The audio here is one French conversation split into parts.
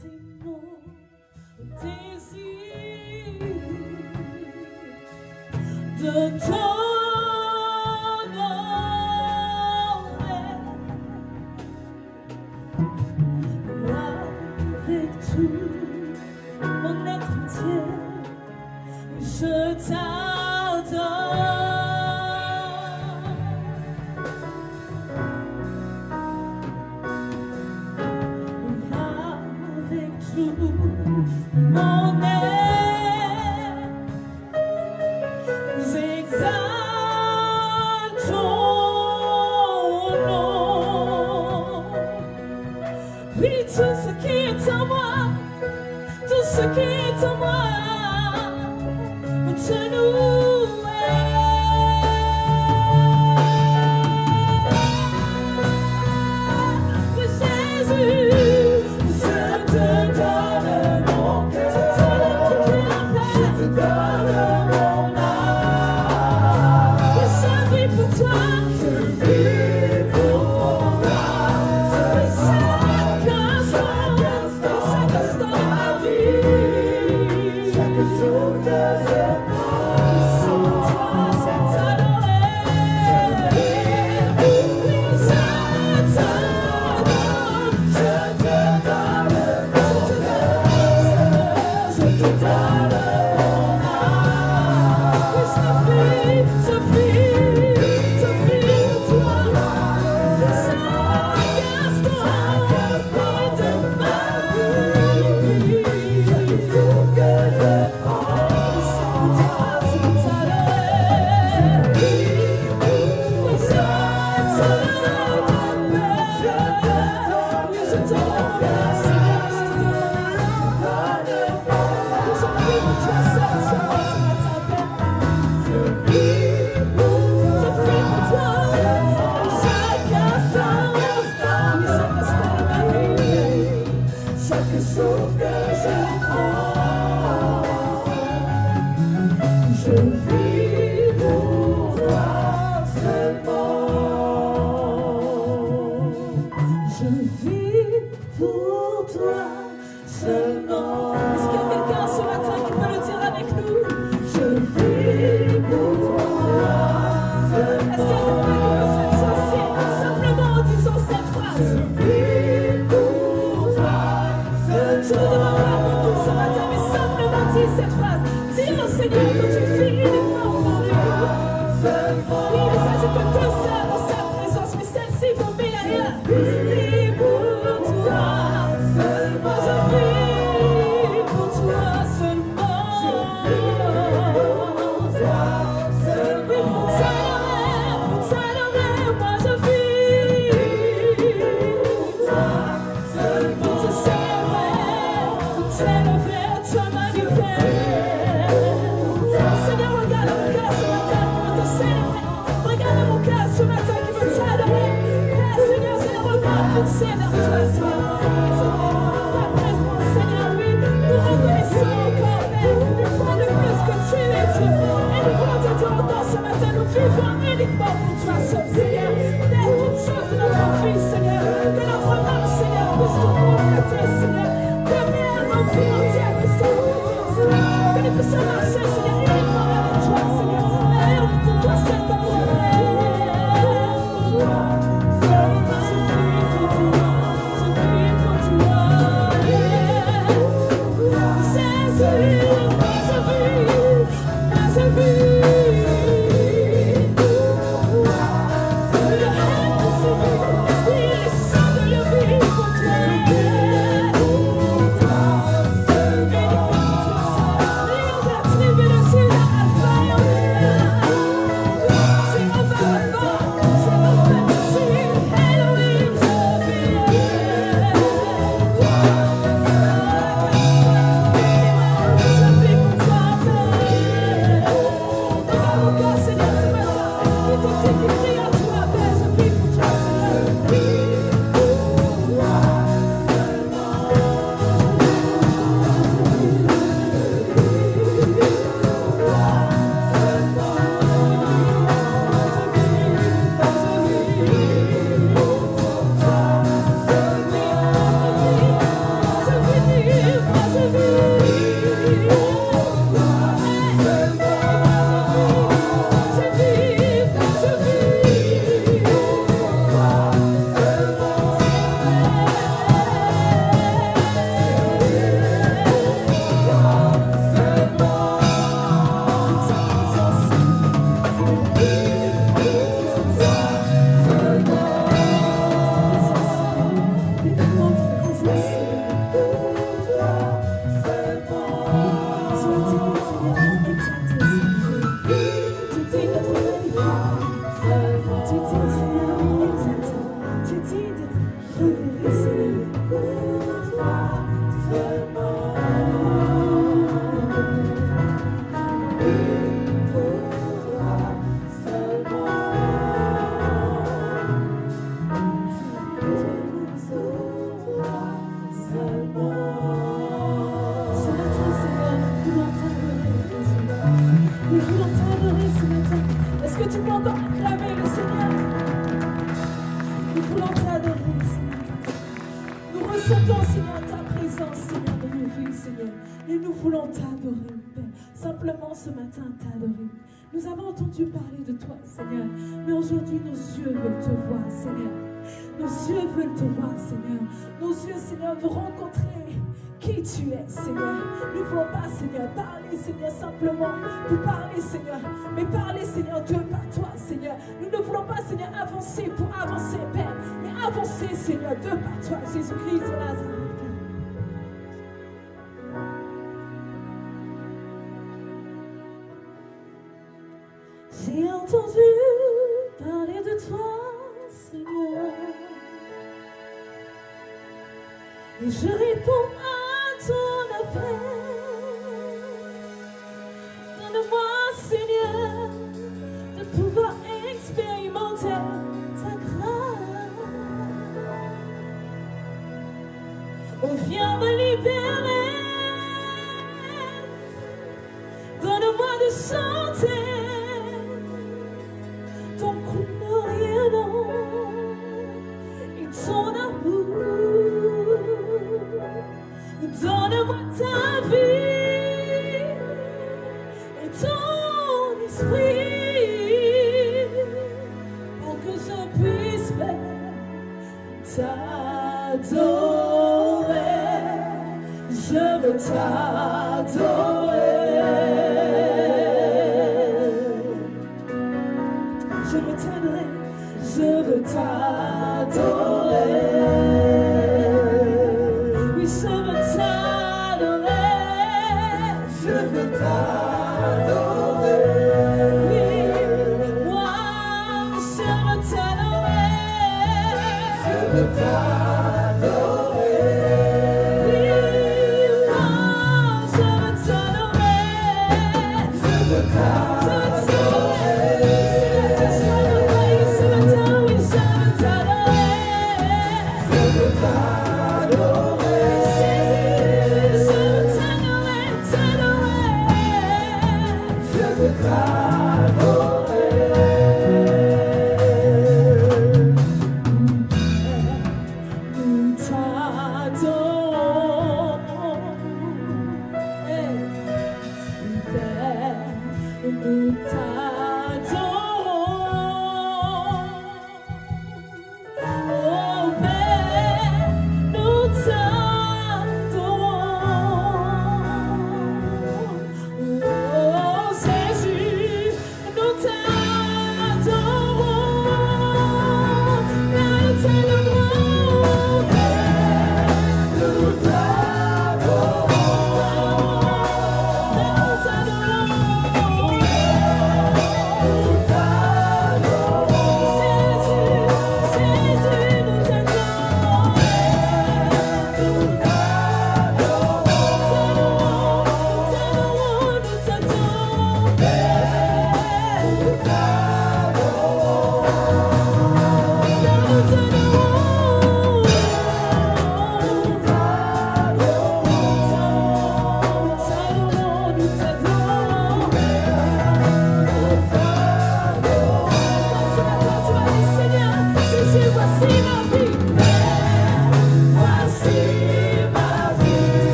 c'est mon désir de t'honorer avec tout mon être entier. Je t'adore. Avec tout mon être, j'exalte ton nom. Oui, tout ce qui est en moi, tout ce qui est en moi, pour te louer. Oh Jésus, je te donne mon cœur, je te donne mon âme. Je vis pour toi, je vis pour toi. Chaque instant de ma vie, chaque jour que je prends, sans toi, c'est t'adorer. Oui, je te donne mon âme. Je vis pour toi. Chaque instant de ma vie, chaque jour que je prends, sans toi, c'est t'adorer. Oui, je te chaque souffle que je prends, je vis pour toi seulement. Je vis pour toi seulement. Est-ce qu'il y a quelqu'un ce matin qui peut le dire avec nous? Je vis pour toi seulement. Est-ce qu'il y a quelqu'un qui peut s'associer simplement en disant cette phrase? Je vis pour toi seulement. Je ne demande pas beaucoup ce matin, mais simplement dis cette phrase. Dis au Seigneur que tu vis uniquement pour lui. Oui, il ne s'agit que de ça dans sa présence, mais celle-ci vaut mieux ailleurs. Je vis pour toi seulement. Je vis pour toi seulement. Je vis pour toi seulement. Pour t'adorer, moi je vis pour toi seulement. Pour te célébrer, pour t'élever, te magnifier. Seigneur, regarde mon cœur ce matin qui veut te célébrer. Regarde mon cœur ce matin qui veut t'adorer. Père Seigneur, j'ai le regard fixé vers toi, Seigneur. Et ce moment, ta présence, Seigneur, oui, nous reconnaissons encore, Père, une fois de plus que tu es Dieu. Et nous voulons te dire encore ce matin, nous vivons uniquement pour toi seul, Seigneur. Père, toutes choses de notre vie, Seigneur, que notre marche, Seigneur, puisse te refléter, Seigneur. Que Père, notre vie entière puisse te refléter, Seigneur. Que nous puissions marcher, Seigneur, uniquement avec toi, Seigneur. Père, pour toi seul, comme je prie. Je vis tu peux encore acclamer le Seigneur. Nous voulons t'adorer, Seigneur. Nous ressentons, Seigneur, ta présence, Seigneur, dans nos vies, Seigneur. Et nous voulons t'adorer, Père. Simplement ce matin, t'adorer. Nous avons entendu parler de toi, Seigneur. Mais aujourd'hui, nos yeux veulent te voir, Seigneur. Nos yeux veulent te voir, Seigneur. Nos yeux, Seigneur, veulent rencontrer qui tu es, Seigneur. Nous ne voulons pas, Seigneur, parler, Seigneur, simplement pour parler, Seigneur. Mais parler, Seigneur, Dieu, par toi, Seigneur. Nous ne voulons pas, Seigneur, avancer pour avancer, Père. Mais avancer, Seigneur, Dieu, par toi, Jésus-Christ de Nazareth. J'ai entendu parler de toi, Seigneur, et je réponds à ton appel. Donne-moi, Seigneur, de pouvoir expérimenter ta grâce. Oh, viens me libérer. Donne-moi de chanter ton glorieux nom et ton amour. Donne-moi ta vie et ton esprit pour que je puisse t'adorer. Je veux t'adorer. Je veux t'adorer. Je veux t'adorer. Oui, je veux t'adorer. Je veux t'adorer. Oui, moi, je veux t'adorer. Je veux t'adorer. Oui, moi, je veux t'adorer. Je veux t'adorer. Je veux t'adorer.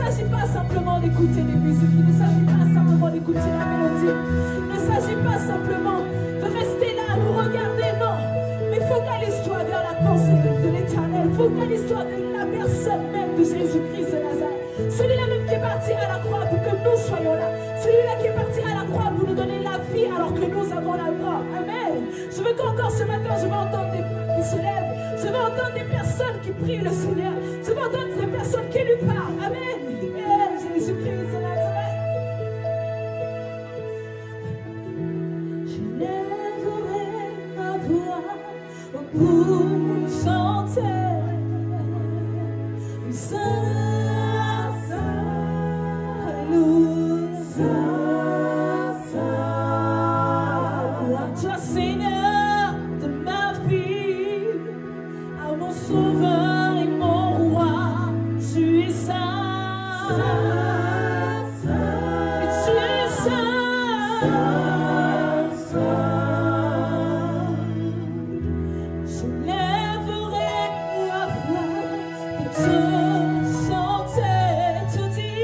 s'agit pas simplement d'écouter les musiques, il ne s'agit pas simplement d'écouter la mélodie, il ne s'agit pas simplement de rester là à nous regarder, non. Mais focalise-toi vers la pensée de l'Éternel, focalise-toi vers la personne même de Jésus-Christ de Nazareth. Celui-là même qui est parti à la croix pour que nous soyons là. Celui-là qui est parti à la croix pour nous donner la vie alors que nous avons la mort. Amen. Je veux qu'encore ce matin, je veux entendre des voix qui se lèvent. Je veux entendre des personnes qui prient le Seigneur. Je veux entendre des personnes qui lui parlent. Amen. Jésus-Christ de Nazareth. Je lèverai ma voix pour chanter. Toi, Seigneur de ma vie, à mon sauveur et mon roi, tu es saint. Et tu es saint. Je lèverai la voix pour te chanter, te dire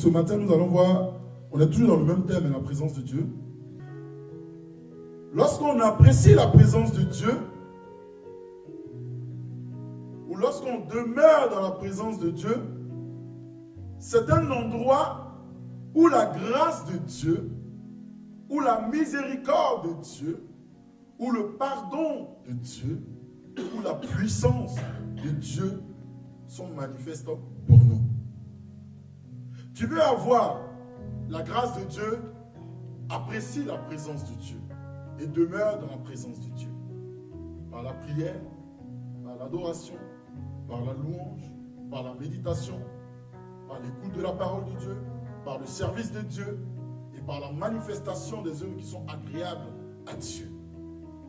ce matin, nous allons voir, on est toujours dans le même thème, la présence de Dieu. Lorsqu'on apprécie la présence de Dieu, ou lorsqu'on demeure dans la présence de Dieu, c'est un endroit où la grâce de Dieu, où la miséricorde de Dieu, où le pardon de Dieu, où la puissance de Dieu sont manifestes pour nous. Tu veux avoir la grâce de Dieu, apprécie la présence de Dieu et demeure dans la présence de Dieu. Par la prière, par l'adoration, par la louange, par la méditation, par l'écoute de la parole de Dieu, par le service de Dieu et par la manifestation des œuvres qui sont agréables à Dieu.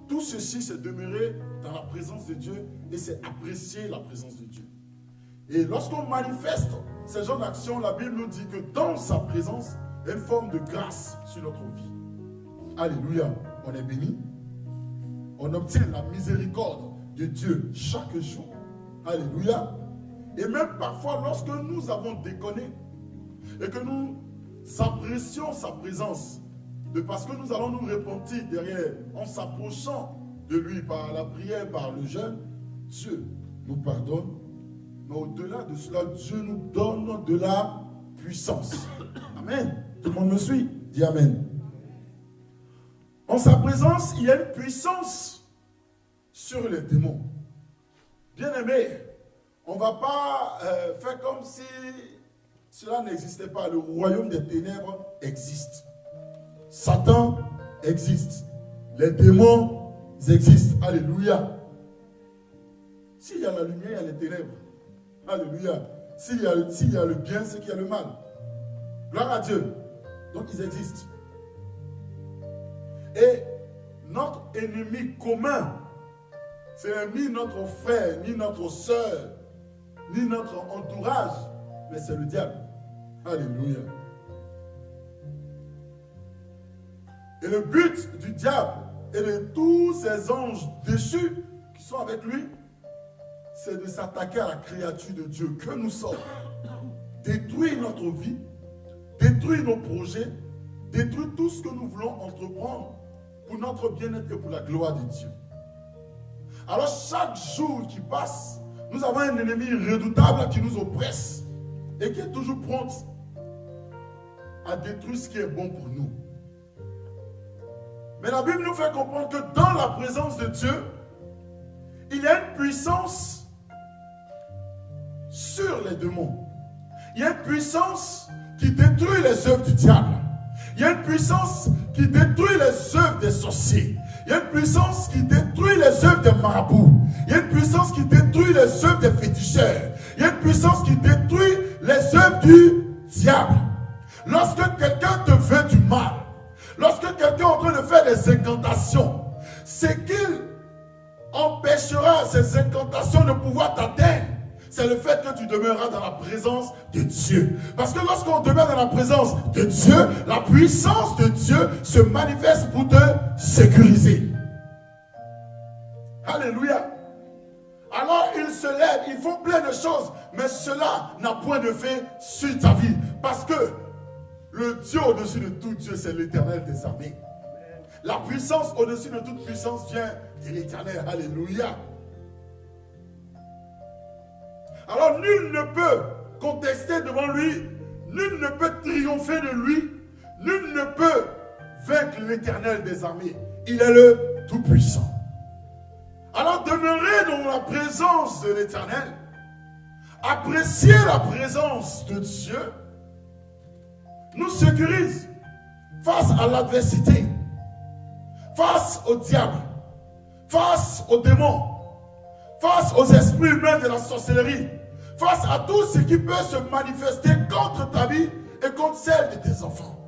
Tout ceci, c'est demeurer dans la présence de Dieu et c'est apprécier la présence de Dieu. Et lorsqu'on manifeste ces genres d'actions, la Bible nous dit que dans sa présence, il y a une forme de grâce sur notre vie. Alléluia, on est béni. On obtient la miséricorde de Dieu chaque jour. Alléluia. Et même parfois, lorsque nous avons déconné et que nous apprécions sa présence, de parce que nous allons nous repentir derrière, en s'approchant de lui par la prière, par le jeûne, Dieu nous pardonne. Mais au-delà de cela, Dieu nous donne de la puissance. Amen. Tout le monde me suit? Dis Amen. En sa présence, il y a une puissance sur les démons. Bien-aimés, on ne va pas faire comme si cela n'existait pas. Le royaume des ténèbres existe. Satan existe. Les démons existent. Alléluia. S'il y a la lumière, il y a les ténèbres. Alléluia. S'il y a le bien, c'est qu'il y a le mal. Gloire à Dieu. Donc ils existent. Et notre ennemi commun, ce n'est ni notre frère, ni notre soeur, ni notre entourage, mais c'est le diable. Alléluia. Et le but du diable et de tous ces anges déchus qui sont avec lui, c'est de s'attaquer à la créature de Dieu que nous sommes. Détruire notre vie, détruire nos projets, détruire tout ce que nous voulons entreprendre pour notre bien-être et pour la gloire de Dieu. Alors chaque jour qui passe, nous avons un ennemi redoutable qui nous oppresse et qui est toujours prompt à détruire ce qui est bon pour nous. Mais la Bible nous fait comprendre que dans la présence de Dieu, il y a une puissance sur les démons. Il y a une puissance qui détruit les œuvres du diable. Il y a une puissance qui détruit les œuvres des sorciers. Il y a une puissance qui détruit les œuvres des marabouts. Il y a une puissance qui détruit les œuvres des féticheurs. Il y a une puissance qui détruit les œuvres du diable. Lorsque quelqu'un te veut du mal, lorsque quelqu'un est en train de faire des incantations, c'est qu'il empêchera ces incantations de pouvoir t'atteindre. C'est le fait que tu demeureras dans la présence de Dieu. Parce que lorsqu'on demeure dans la présence de Dieu, la puissance de Dieu se manifeste pour te sécuriser. Alléluia. Alors ils se lèvent, ils font plein de choses, mais cela n'a point de fait sur ta vie. Parce que le Dieu au-dessus de tout Dieu, c'est l'Éternel des armées. La puissance au-dessus de toute puissance vient de l'Éternel. Alléluia. Alors nul ne peut contester devant lui, nul ne peut triompher de lui, nul ne peut vaincre l'Éternel des armées. Il est le Tout-Puissant. Alors demeurez dans la présence de l'Éternel, appréciez la présence de Dieu, nous sécurise face à l'adversité, face au diable, face aux démons, face aux esprits humains de la sorcellerie, face à tout ce qui peut se manifester contre ta vie et contre celle de tes enfants.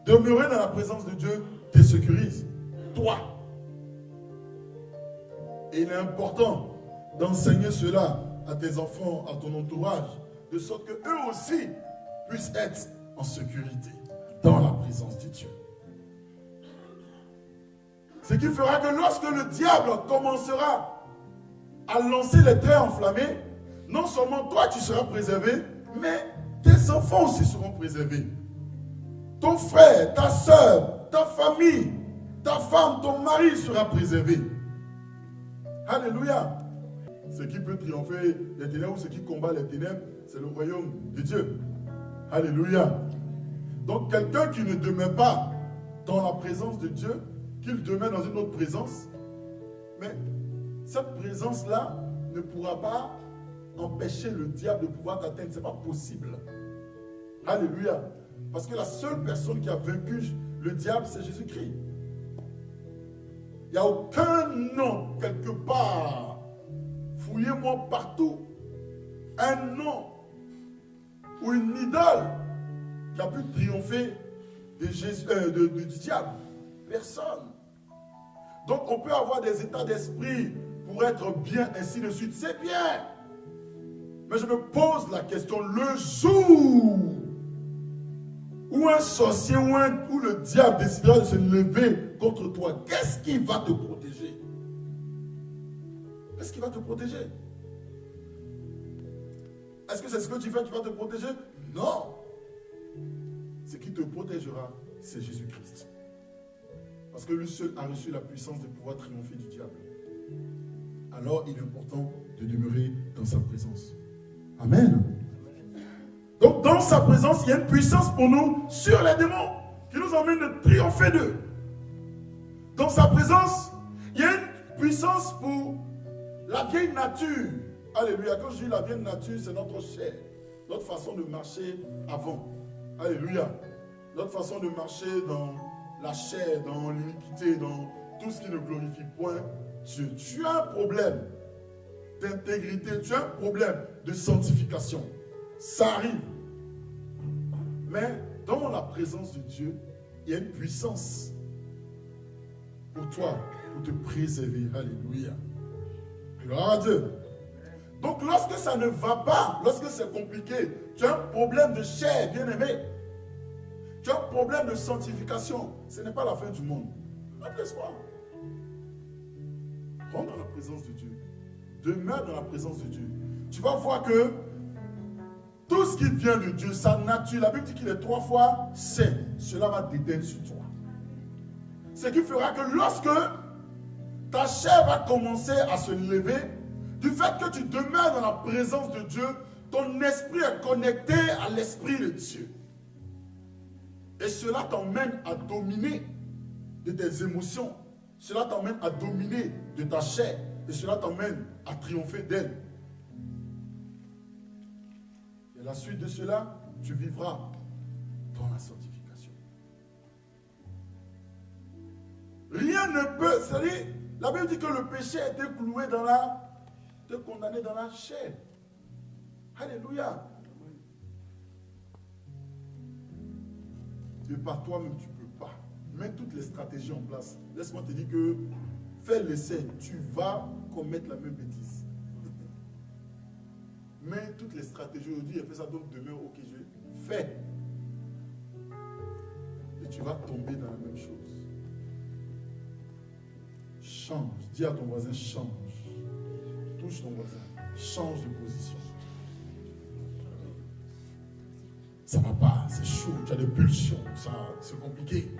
Demeurer dans la présence de Dieu te sécurise, toi. Et il est important d'enseigner cela à tes enfants, à ton entourage, de sorte qu'eux aussi puissent être en sécurité dans la présence de Dieu. Ce qui fera que lorsque le diable commencera à lancer les traits enflammés, non seulement toi tu seras préservé, mais tes enfants aussi seront préservés. Ton frère, ta soeur, ta famille, ta femme, ton mari sera préservé. Alléluia. Ce qui peut triompher les ténèbres ou ce qui combat les ténèbres, c'est le royaume de Dieu. Alléluia. Donc quelqu'un qui ne demeure pas dans la présence de Dieu, qu'il demeure dans une autre présence, mais cette présence-là ne pourra pas empêcher le diable de pouvoir t'atteindre. Ce n'est pas possible. Alléluia. Parce que la seule personne qui a vaincu le diable, c'est Jésus-Christ. Il n'y a aucun nom quelque part. Fouillez-moi partout. Un nom ou une idole qui a pu triompher du diable. Personne. Donc on peut avoir des états d'esprit pour être bien, ainsi de suite. C'est bien. Mais je me pose la question, le jour où un sorcier ou le diable décidera de se lever contre toi, qu'est-ce qui va te protéger? Qu'est-ce qui va te protéger? Est-ce que c'est ce que tu fais qui va te protéger? Non. Ce qui te protégera, c'est Jésus-Christ. Parce que lui seul a reçu la puissance de pouvoir triompher du diable. Alors il est important de demeurer dans sa présence. Amen. Donc dans sa présence, il y a une puissance pour nous sur les démons qui nous emmène de triompher d'eux. Dans sa présence, il y a une puissance pour la vieille nature. Alléluia. Quand je dis la vieille nature, c'est notre chair, notre façon de marcher avant. Alléluia. Notre façon de marcher dans la chair, dans l'iniquité, dans tout ce qui ne glorifie point Dieu. Tu as un problème d'intégrité, tu as un problème de sanctification. Ça arrive. Mais dans la présence de Dieu, il y a une puissance pour toi, pour te préserver. Alléluia. Gloire à Dieu. Donc lorsque ça ne va pas, lorsque c'est compliqué, tu as un problème de chair, bien aimé. Tu as un problème de sanctification. Ce n'est pas la fin du monde. Laisse-moi. Rentre dans la présence de Dieu. Demeure dans la présence de Dieu. Tu vas voir que tout ce qui vient de Dieu, sa nature, la Bible dit qu'il est 3 fois saint. Cela va déteindre sur toi. Ce qui fera que lorsque ta chair va commencer à se lever, du fait que tu demeures dans la présence de Dieu, ton esprit est connecté à l'esprit de Dieu. Et cela t'emmène à dominer de tes émotions. Cela t'emmène à dominer de ta chair. Et cela t'emmène à triompher d'elle. Et à la suite de cela, tu vivras dans la sanctification. Rien ne peut, c'est-à-dire, la Bible dit que le péché était cloué dans condamné dans la chair. Alléluia. De par toi-même, tu ne peux pas. Mets toutes les stratégies en place. Laisse-moi te dire que fais l'essai, tu vas commettre la même bêtise. Mets toutes les stratégies aujourd'hui, et fais ça donc demain, ok, je fais. Et tu vas tomber dans la même chose. Change. Dis à ton voisin, change. Touche ton voisin. Change de position. Ça ne va pas, c'est chaud, tu as des pulsions, c'est compliqué.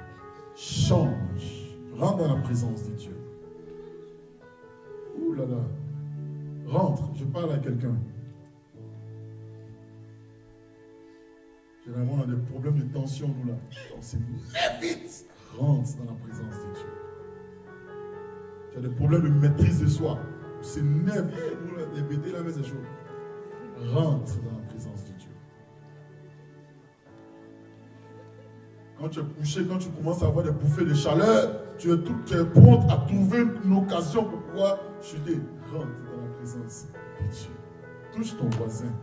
Change. Rentre dans la présence de Dieu. Ouh là là. Rentre, je parle à quelqu'un. Généralement, on a des problèmes de tension, nous là. On s'est mis vite. Rentre dans la présence de Dieu. Tu as des problèmes de maîtrise de soi. On s'énerve. Nous là, les bêtés là, mais c'est chaud. Rentre dans la présence de Dieu. Quand tu es couché, quand tu commences à avoir des bouffées de chaleur, tu es prompt à trouver une occasion pour pouvoir chuter. Rentre dans la présence de Dieu. Touche ton voisin.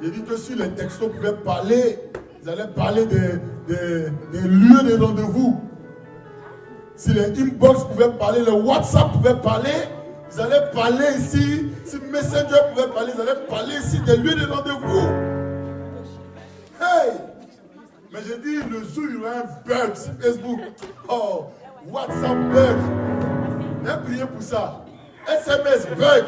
Il dit que si les textos pouvaient parler, ils allaient parler des lieux de rendez-vous. Si les inbox pouvaient parler, le WhatsApp pouvait parler, ils allaient parler ici. Si Messenger pouvait parler, ils allaient parler ici des lieux de rendez-vous. Hey! Mais j'ai dit, le jour où il y aura un bug sur Facebook, oh, WhatsApp bug, j'ai prié pour ça. SMS bug.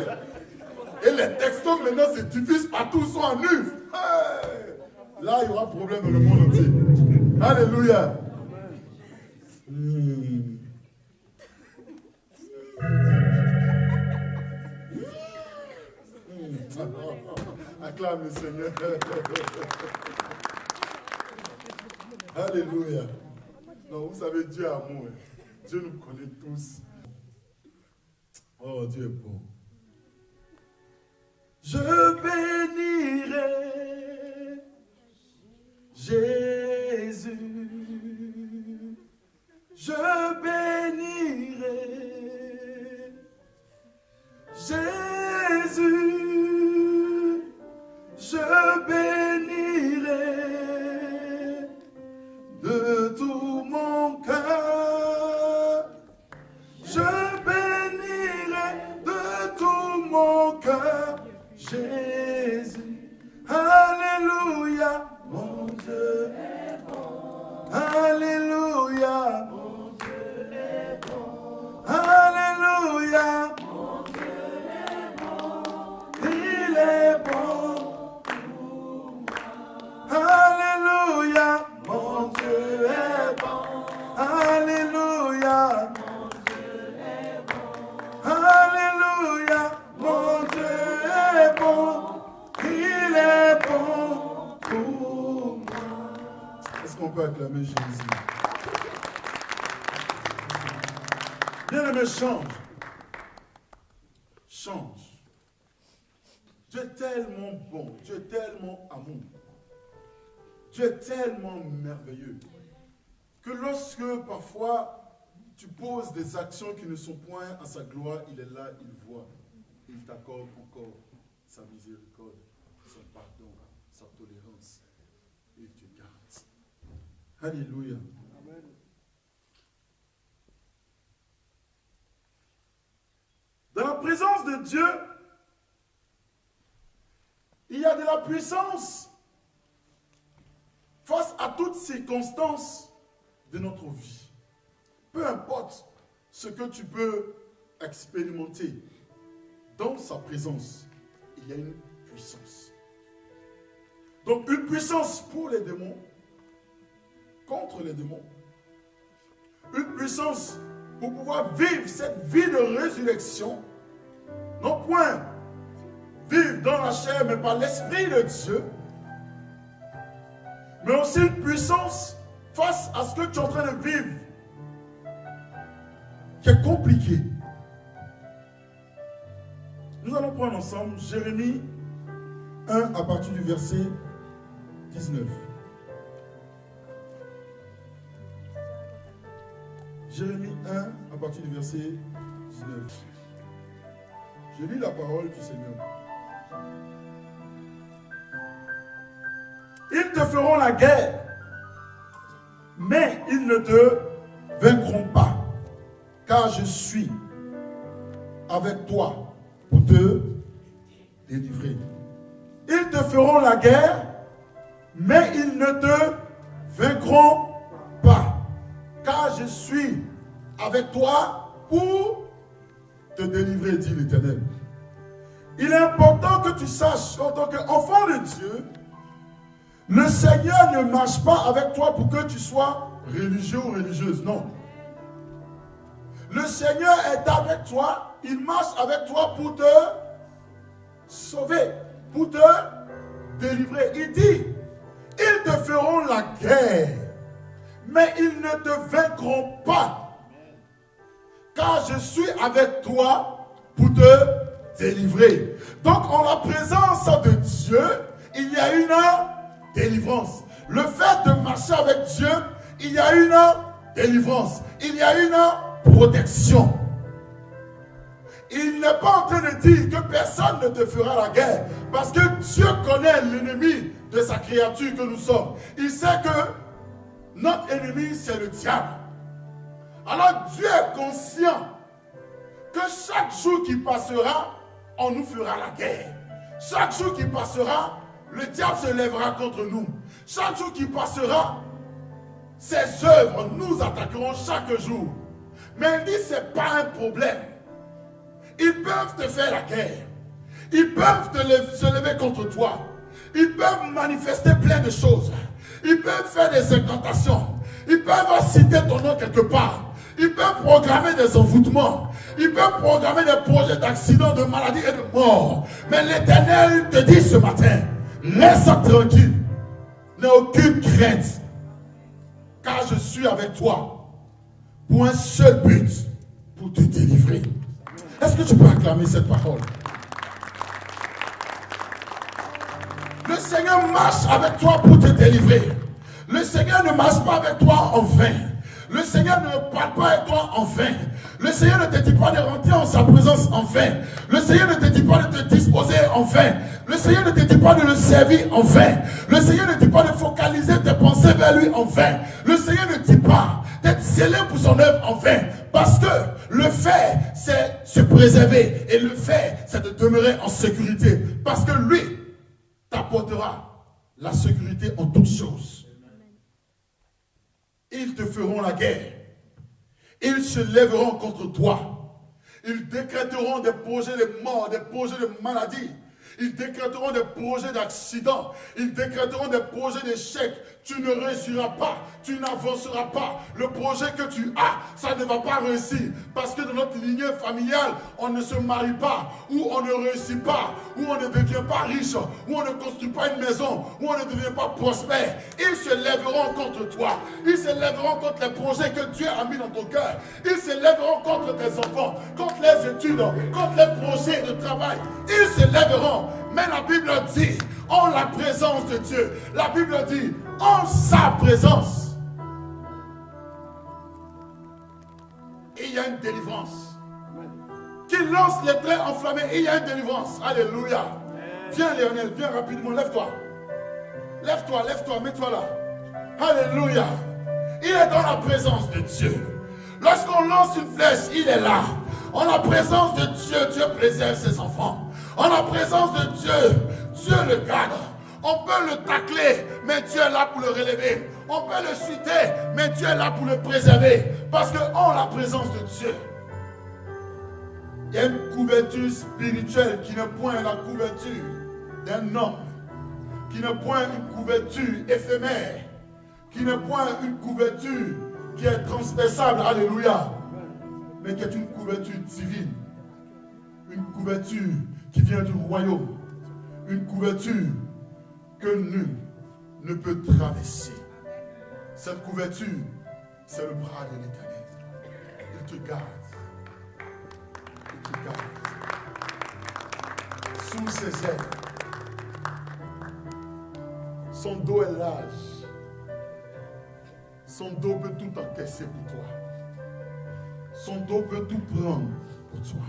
Et les textos maintenant se diffusent partout, sont en nu. Hey! Là, il y aura problème dans le monde entier. Alléluia. Acclame le Seigneur. Alléluia. Non, vous savez, Dieu est amour. Dieu nous connaît tous. Oh, Dieu est bon. Je bénirai Jésus. Je bénirai Jésus. Je bénirai de tout mon cœur. Je bénirai de tout mon cœur Jésus. Alléluia, mon Dieu est bon. Alléluia, mon Dieu est bon. Alléluia, mon Dieu est bon. Il est bon. Alléluia, mon Dieu est bon. Alléluia, mon Dieu est bon. Alléluia, mon Dieu est bon. Il est bon pour moi. Est-ce qu'on peut acclamer Jésus? Bien-aimé, change. Change. Dieu est tellement bon. Dieu est tellement amour. Dieu est tellement merveilleux que lorsque parfois tu poses des actions qui ne sont point à sa gloire, il est là, il voit. Il t'accorde encore sa miséricorde, son pardon, sa tolérance. Et il te garde. Alléluia. Amen. Dans la présence de Dieu, il y a de la puissance face à toutes circonstances de notre vie. Peu importe ce que tu peux expérimenter dans sa présence, il y a une puissance. Donc une puissance pour les démons, contre les démons. Une puissance pour pouvoir vivre cette vie de résurrection. Non point vivre dans la chair, mais par l'Esprit de Dieu. Mais aussi une puissance face à ce que tu es en train de vivre, qui est compliqué. Nous allons prendre ensemble Jérémie 1 à partir du verset 19. Jérémie 1 à partir du verset 19. Je lis la parole du Seigneur. Ils te feront la guerre, mais ils ne te vaincront pas, car je suis avec toi pour te délivrer. Ils te feront la guerre, mais ils ne te vaincront pas, car je suis avec toi pour te délivrer, dit l'Éternel. Il est important que tu saches, en tant qu'enfant de Dieu, le Seigneur ne marche pas avec toi pour que tu sois religieux ou religieuse, non. Le Seigneur est avec toi, il marche avec toi pour te sauver, pour te délivrer. Il dit, ils te feront la guerre, mais ils ne te vaincront pas, car je suis avec toi pour te délivrer. Donc en la présence de Dieu, il y a une délivrance. Le fait de marcher avec Dieu, il y a une délivrance. Il y a une protection. Il n'est pas en train de dire que personne ne te fera la guerre. Parce que Dieu connaît l'ennemi de sa créature que nous sommes. Il sait que notre ennemi, c'est le diable. Alors Dieu est conscient que chaque jour qui passera, on nous fera la guerre. Chaque jour qui passera, le diable se lèvera contre nous. Chaque jour qui passera, ses œuvres nous attaqueront chaque jour. Mais il dit, ce n'est pas un problème. Ils peuvent te faire la guerre. Ils peuvent se lever contre toi. Ils peuvent manifester plein de choses. Ils peuvent faire des incantations. Ils peuvent citer ton nom quelque part. Ils peuvent programmer des envoûtements. Ils peuvent programmer des projets d'accidents, de maladies et de mort. Mais l'Éternel te dit ce matin, reste tranquille. N'aie aucune crainte. Car je suis avec toi pour un seul but, pour te délivrer. Est-ce que tu peux acclamer cette parole? Le Seigneur marche avec toi pour te délivrer. Le Seigneur ne marche pas avec toi en vain. Le Seigneur ne parle pas avec toi en vain. Le Seigneur ne te dit pas de rentrer en sa présence en vain. Le Seigneur ne te dit pas de te disposer en vain. Le Seigneur ne te dit pas de le servir en vain. Le Seigneur ne te dit pas de focaliser tes pensées vers lui en vain. Le Seigneur ne dit pas d'être zélé pour son œuvre en vain. Parce que le fait, c'est se préserver. Et le fait, c'est de demeurer en sécurité. Parce que lui t'apportera la sécurité en toutes choses. Ils te feront la guerre. Ils se lèveront contre toi. Ils décréteront des projets de mort, des projets de maladie. Ils décréteront des projets d'accident. Ils décréteront des projets d'échec. Tu ne réussiras pas. Tu n'avanceras pas. Le projet que tu as, ça ne va pas réussir. Parce que dans notre lignée familiale, on ne se marie pas. Ou on ne réussit pas. Ou on ne devient pas riche. Ou on ne construit pas une maison. Ou on ne devient pas prospère. Ils se lèveront contre toi. Ils se lèveront contre les projets que Dieu a mis dans ton cœur. Ils se lèveront contre tes enfants. Contre les études. Contre les projets de travail. Ils se lèveront. Mais la Bible dit, en la présence de Dieu, la Bible dit, en sa présence, il y a une délivrance. Qui lance les traits enflammés, il y a une délivrance. Alléluia. Viens Léonel, viens rapidement, lève-toi. Lève-toi, lève-toi, mets-toi là. Alléluia. Il est dans la présence de Dieu. Lorsqu'on lance une flèche, il est là. En la présence de Dieu, Dieu préserve ses enfants. En la présence de Dieu, Dieu le garde. On peut le tacler, mais Dieu est là pour le relever. On peut le chuter, mais Dieu est là pour le préserver. Parce qu'en la présence de Dieu, il y a une couverture spirituelle qui n'est point la couverture d'un homme, qui n'est point une couverture éphémère, qui n'est point une couverture qui est transversable, alléluia, mais qui est une couverture divine, une couverture qui vient du royaume, une couverture que nul ne peut traverser. Cette couverture, c'est le bras de l'Éternel. Il te garde. Il te garde. Sous ses ailes. Son dos est large. Son dos peut tout encaisser pour toi. Son dos peut tout prendre pour toi.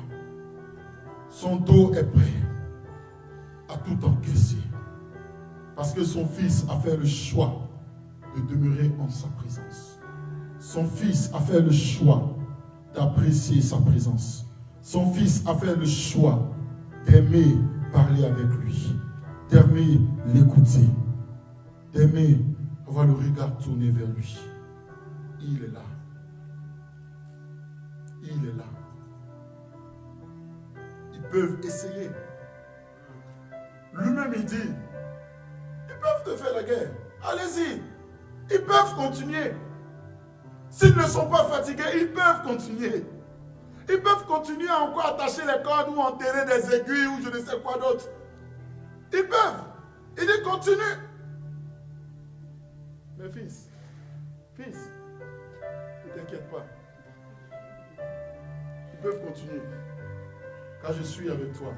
Son dos est prêt à tout encaisser. Parce que son fils a fait le choix de demeurer en sa présence. Son fils a fait le choix d'apprécier sa présence. Son fils a fait le choix d'aimer parler avec lui, d'aimer l'écouter, d'aimer avoir le regard tourné vers lui. Il est là. Il est là. Ils peuvent essayer. Lui-même, il dit, ils peuvent te faire la guerre. Allez-y. Ils peuvent continuer. S'ils ne sont pas fatigués, ils peuvent continuer. Ils peuvent continuer à encore attacher les cordes ou enterrer des aiguilles ou je ne sais quoi d'autre. Ils peuvent. Il dit continue. Mais fils, ne t'inquiète pas. Ils peuvent continuer. Car je suis avec toi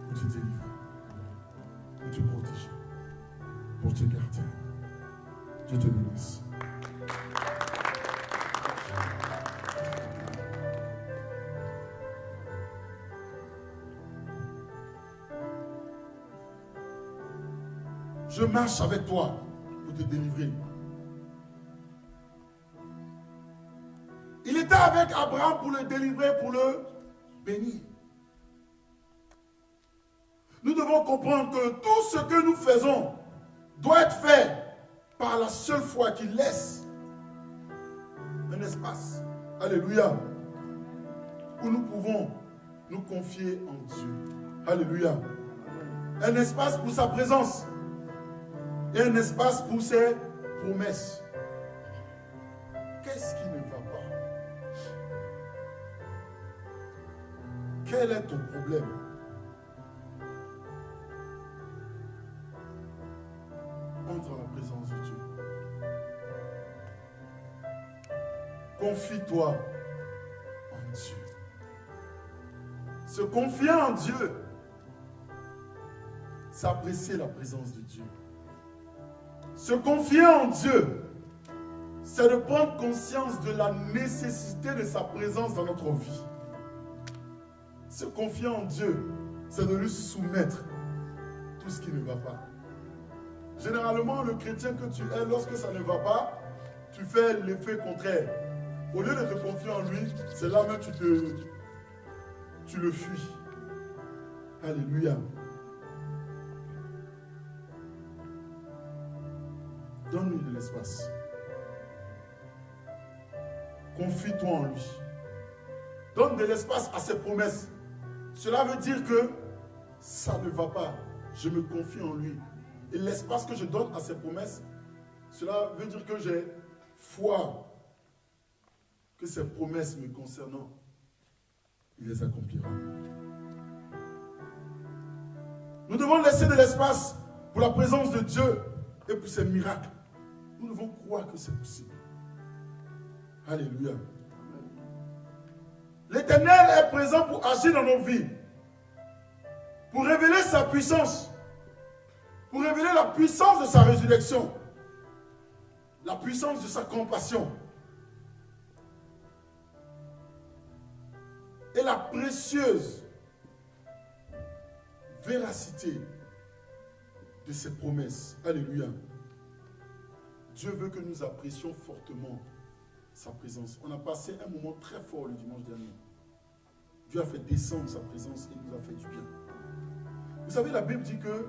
pour te délivrer, pour te protéger, pour te garder. Dieu te bénisse. Je marche avec toi pour te délivrer. Il était avec Abraham pour le délivrer, pour le bénir. Nous devons comprendre que tout ce que nous faisons doit être fait par la seule foi qui laisse un espace, alléluia, où nous pouvons nous confier en Dieu. Alléluia. Un espace pour sa présence. Et un espace pour ses promesses. Qu'est-ce qui ne va pas? Quel est ton problème? Entre dans la présence de Dieu. Confie-toi en Dieu. Se confier en Dieu, c'est apprécier la présence de Dieu. Se confier en Dieu, c'est de prendre conscience de la nécessité de sa présence dans notre vie. Se confier en Dieu, c'est de lui soumettre tout ce qui ne va pas. Généralement, le chrétien que tu es, lorsque ça ne va pas, tu fais l'effet contraire. Au lieu de te confier en lui, c'est là même tu le fuis. Alléluia. Donne-lui de l'espace. Confie-toi en lui. Donne de l'espace à ses promesses. Cela veut dire que ça ne va pas. Je me confie en lui. Et l'espace que je donne à ses promesses, cela veut dire que j'ai foi que ses promesses me concernant, il les accomplira. Nous devons laisser de l'espace pour la présence de Dieu et pour ses miracles. Nous devons croire que c'est possible. Alléluia. L'Éternel est présent pour agir dans nos vies, pour révéler sa puissance, pour révéler la puissance de sa résurrection, la puissance de sa compassion et la précieuse véracité de ses promesses. Alléluia. Dieu veut que nous apprécions fortement sa présence. On a passé un moment très fort le dimanche dernier. Dieu a fait descendre sa présence et nous a fait du bien. Vous savez, la Bible dit que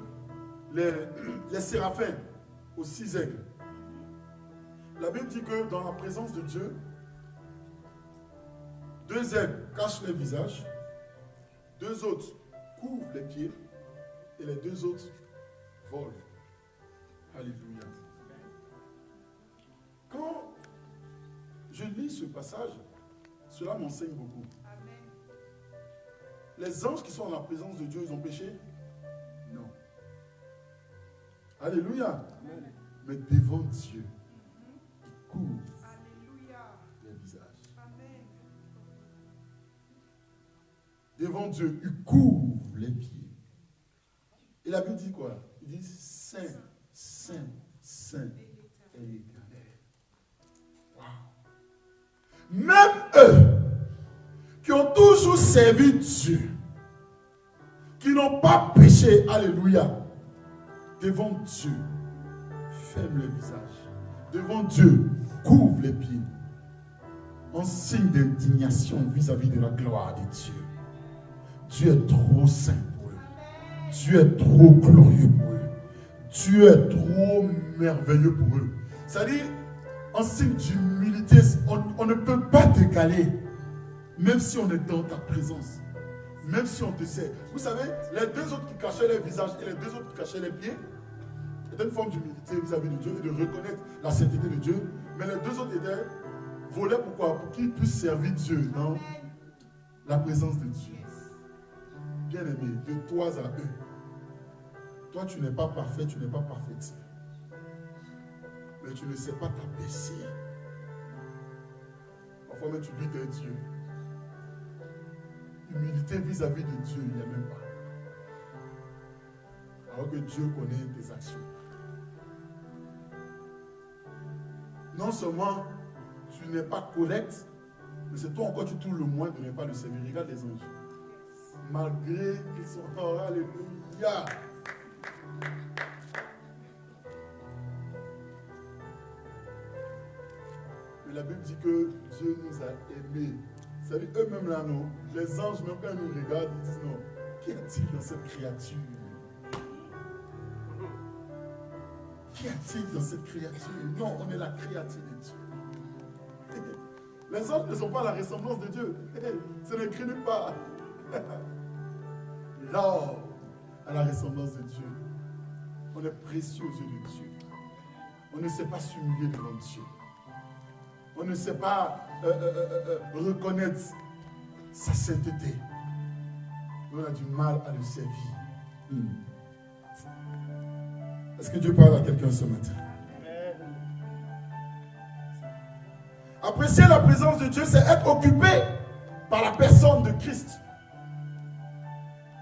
les séraphins aux 6 aigles, la Bible dit que dans la présence de Dieu, 2 aigles cachent les visages, 2 autres couvrent les pieds et les 2 autres volent. Alléluia. Quand je lis ce passage, cela m'enseigne beaucoup. Les anges qui sont en la présence de Dieu, ils ont péché? Non. Alléluia. Amen. Mais devant Dieu, ils couvrent les visages. Amen. Devant Dieu, ils couvrent les pieds. Et la Bible dit quoi? Il dit Saint, Saint, Saint et l'Éternel. Wow. Même eux qui ont toujours servi Dieu, qui n'ont pas péché, alléluia, devant Dieu, ferme le visage. Devant Dieu, couvre les pieds. En signe d'indignation vis-à-vis de la gloire de Dieu. Dieu est trop saint pour eux. Dieu est trop glorieux pour eux. Dieu est trop merveilleux pour eux. C'est-à-dire, en signe d'humilité, on ne peut pas te caler. Même si on est dans ta présence. Même si on te sait. Vous savez, les 2 autres qui cachaient les visages et les 2 autres qui cachaient les pieds, c'était une forme d'humilité vis-à-vis de Dieu et de reconnaître la sainteté de Dieu. Mais les 2 autres étaient volés pourquoi? Pour qu'ils puissent servir Dieu dans la présence de Dieu. Bien aimé, de toi à eux. Toi, tu n'es pas parfait, tu n'es pas parfaite. Mais tu ne sais pas t'abaisser. Parfois même tu dis que Dieu. Humilité vis-à-vis de Dieu, il n'y a même pas. Alors que Dieu connaît tes actions. Non seulement tu n'es pas correct, mais c'est toi encore tu trouves le moins de ne pas le servir. Regarde les anges. Malgré qu'ils sont en alléluia. Mais la Bible dit que Dieu nous a aimés. C'est-à-dire eux-mêmes là, non. Les anges, même quand ils nous regardent, ils disent non. Qu'y a-t-il dans cette créature? Qu'y a-t-il dans cette créature? Non, on est la créature de Dieu. Les anges ne sont pas la ressemblance de Dieu. Ce n'est écrit nulle part. Non. à la ressemblance de Dieu. On est précieux aux yeux de Dieu. On ne sait pas s'humilier devant Dieu. On ne sait pas reconnaître sa sainteté. On a du mal à le servir. Est-ce que Dieu parle à quelqu'un ce matin? Apprécier la présence de Dieu, c'est être occupé par la personne de Christ.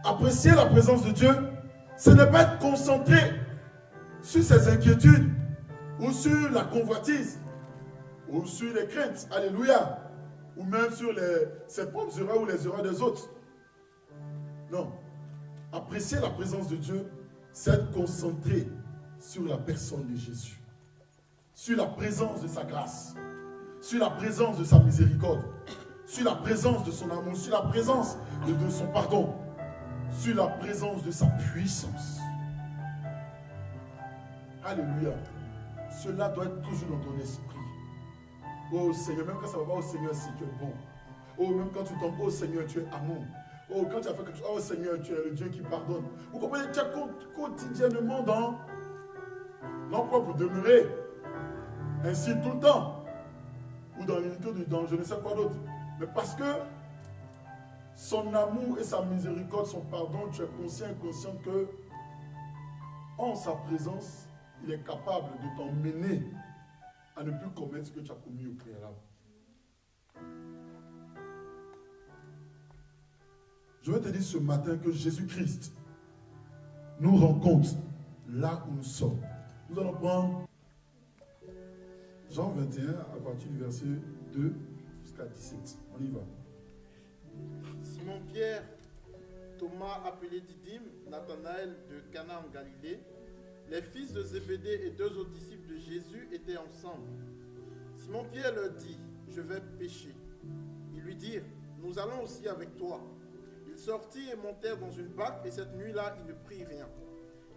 Apprécier la présence de Dieu, ce n'est pas être concentré sur ses inquiétudes ou sur la convoitise ou sur les craintes, alléluia, ou même sur ses propres erreurs ou les erreurs des autres. Non. Apprécier la présence de Dieu, c'est être concentré sur la personne de Jésus, sur la présence de sa grâce, sur la présence de sa miséricorde, sur la présence de son amour, sur la présence de son pardon, sur la présence de sa puissance. Alléluia. Cela doit être toujours dans ton esprit. Oh Seigneur, même quand ça ne va pas, oh Seigneur, si tu es bon. Oh, même quand tu tombes, oh Seigneur, tu es amour. Oh, quand tu as fait quelque chose, oh Seigneur, tu es le Dieu qui pardonne. Vous comprenez, tu es quotidiennement dans l'emploi pour demeurer ainsi tout le temps. Ou dans l'unité, dans je ne sais quoi d'autre. Mais parce que son amour et sa miséricorde, son pardon, tu es conscient et conscient que en sa présence, il est capable de t'emmener à ne plus commettre ce que tu as commis au préalable. Je veux te dire ce matin que Jésus-Christ nous rencontre là où nous sommes. Nous allons prendre Jean 21 à partir du verset 2 jusqu'à 17. On y va. Simon-Pierre, Thomas appelé Didyme, Nathanaël de Cana en Galilée, les fils de Zébédée et deux autres disciples de Jésus étaient ensemble. Simon-Pierre leur dit, je vais pêcher. Ils lui dirent, nous allons aussi avec toi. Ils sortirent et montèrent dans une barque et cette nuit-là, ils ne prirent rien.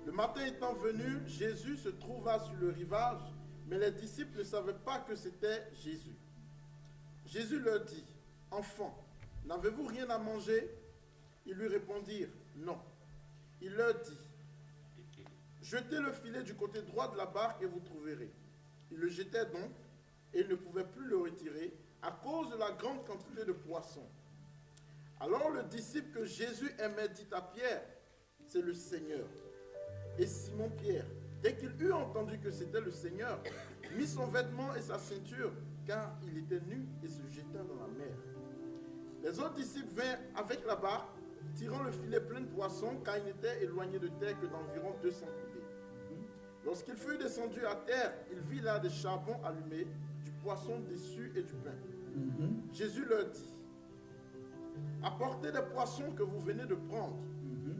Le matin étant venu, Jésus se trouva sur le rivage, mais les disciples ne savaient pas que c'était Jésus. Jésus leur dit, enfants, n'avez-vous rien à manger? Ils lui répondirent, non. Il leur dit, jetez le filet du côté droit de la barque et vous trouverez. Ils le jetaient donc et ils ne pouvaient plus le retirer à cause de la grande quantité de poissons. Alors le disciple que Jésus aimait dit à Pierre, c'est le Seigneur. Et Simon-Pierre, dès qu'il eut entendu que c'était le Seigneur, mit son vêtement et sa ceinture, car il était nu et se jeta dans la mer. Les autres disciples vinrent avec la barque, tirant le filet plein de poissons, car il n'était éloigné de terre que d'environ 200 coudées. Lorsqu'il fut descendu à terre, il vit là des charbons allumés, du poisson déçu et du pain. Jésus leur dit, apportez des poissons que vous venez de prendre.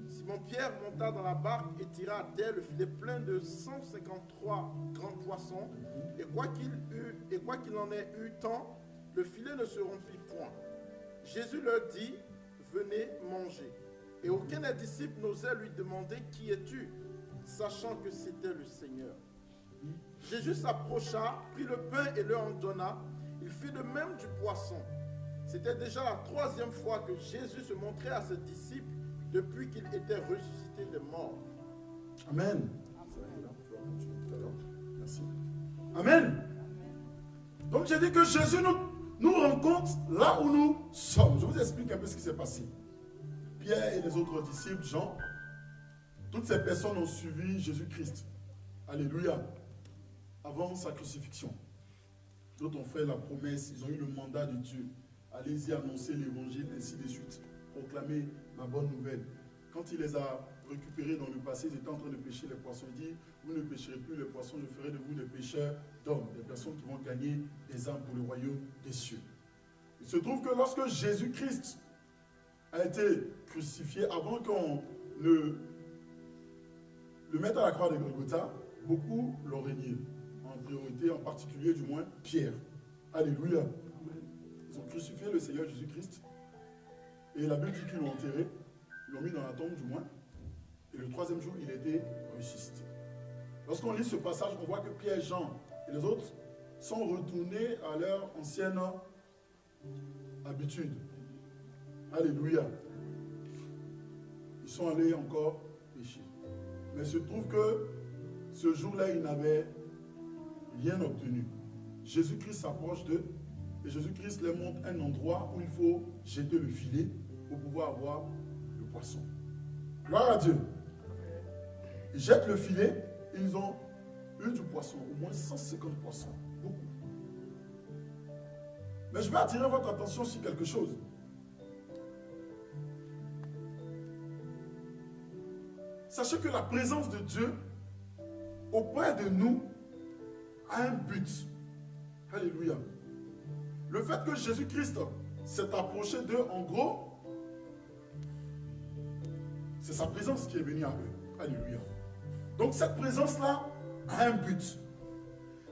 Simon-Pierre monta dans la barque et tira à terre le filet plein de 153 grands poissons, et quoi qu'il en ait eu tant, le filet ne se remplit point. Jésus leur dit, venez manger. Et aucun des disciples n'osait lui demander, qui es-tu, sachant que c'était le Seigneur. Jésus s'approcha, prit le pain et leur en donna. Il fit de même du poisson. C'était déjà la troisième fois que Jésus se montrait à ses disciples depuis qu'il était ressuscité des morts. Amen. Merci. Amen. Donc j'ai dit que Jésus nous rencontre là où nous sommes. Je vous explique un peu ce qui s'est passé. Pierre et les autres disciples, Jean, toutes ces personnes ont suivi Jésus-Christ. Alléluia. Avant sa crucifixion. D'autres ont fait la promesse, ils ont eu le mandat de Dieu. Allez-y annoncer l'évangile, ainsi de suite. Proclamer ma bonne nouvelle. Quand il les a récupérés dans le passé, ils étaient en train de pêcher les poissons. Il dit, vous ne pêcherez plus les poissons, je ferai de vous des pêcheurs d'hommes, des personnes qui vont gagner des âmes pour le royaume des cieux. Il se trouve que lorsque Jésus-Christ a été crucifié, avant qu'on le mette à la croix de Golgotha, beaucoup l'ont régné. En priorité, en particulier du moins, Pierre. Alléluia. Ils ont crucifié le Seigneur Jésus-Christ. Et la Bible dit qu'ils l'ont enterré. Ils l'ont mis dans la tombe du moins. Et le troisième jour, il a été ressuscité. Lorsqu'on lit ce passage, on voit que Pierre, Jean et les autres sont retournés à leur ancienne habitude. Alléluia. Ils sont allés encore prêcher. Mais il se trouve que ce jour-là, il n'avait rien obtenu. Jésus-Christ s'approche d'eux et Jésus-Christ leur montre un endroit où il faut jeter le filet pour pouvoir avoir le poisson. Gloire à Dieu. Ils jettent le filet, ils ont eu du poisson, au moins 150 poissons. Beaucoup. Mais je vais attirer votre attention sur quelque chose. Sachez que la présence de Dieu auprès de nous a un but. Alléluia. Le fait que Jésus-Christ s'est approché d'eux, en gros, c'est sa présence qui est venue à eux. Alléluia. Donc cette présence-là a un but.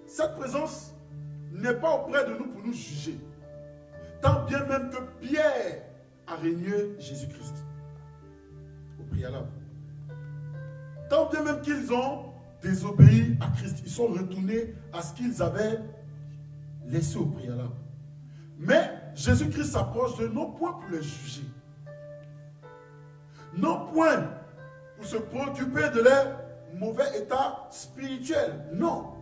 Cette présence n'est pas auprès de nous pour nous juger. Tant bien même que Pierre a régné Jésus-Christ au préalable. Tant bien même qu'ils ont désobéi à Christ, ils sont retournés à ce qu'ils avaient laissé au préalable. Mais Jésus-Christ s'approche de non point pour les juger, non point pour se préoccuper de leur mauvais état spirituel, non.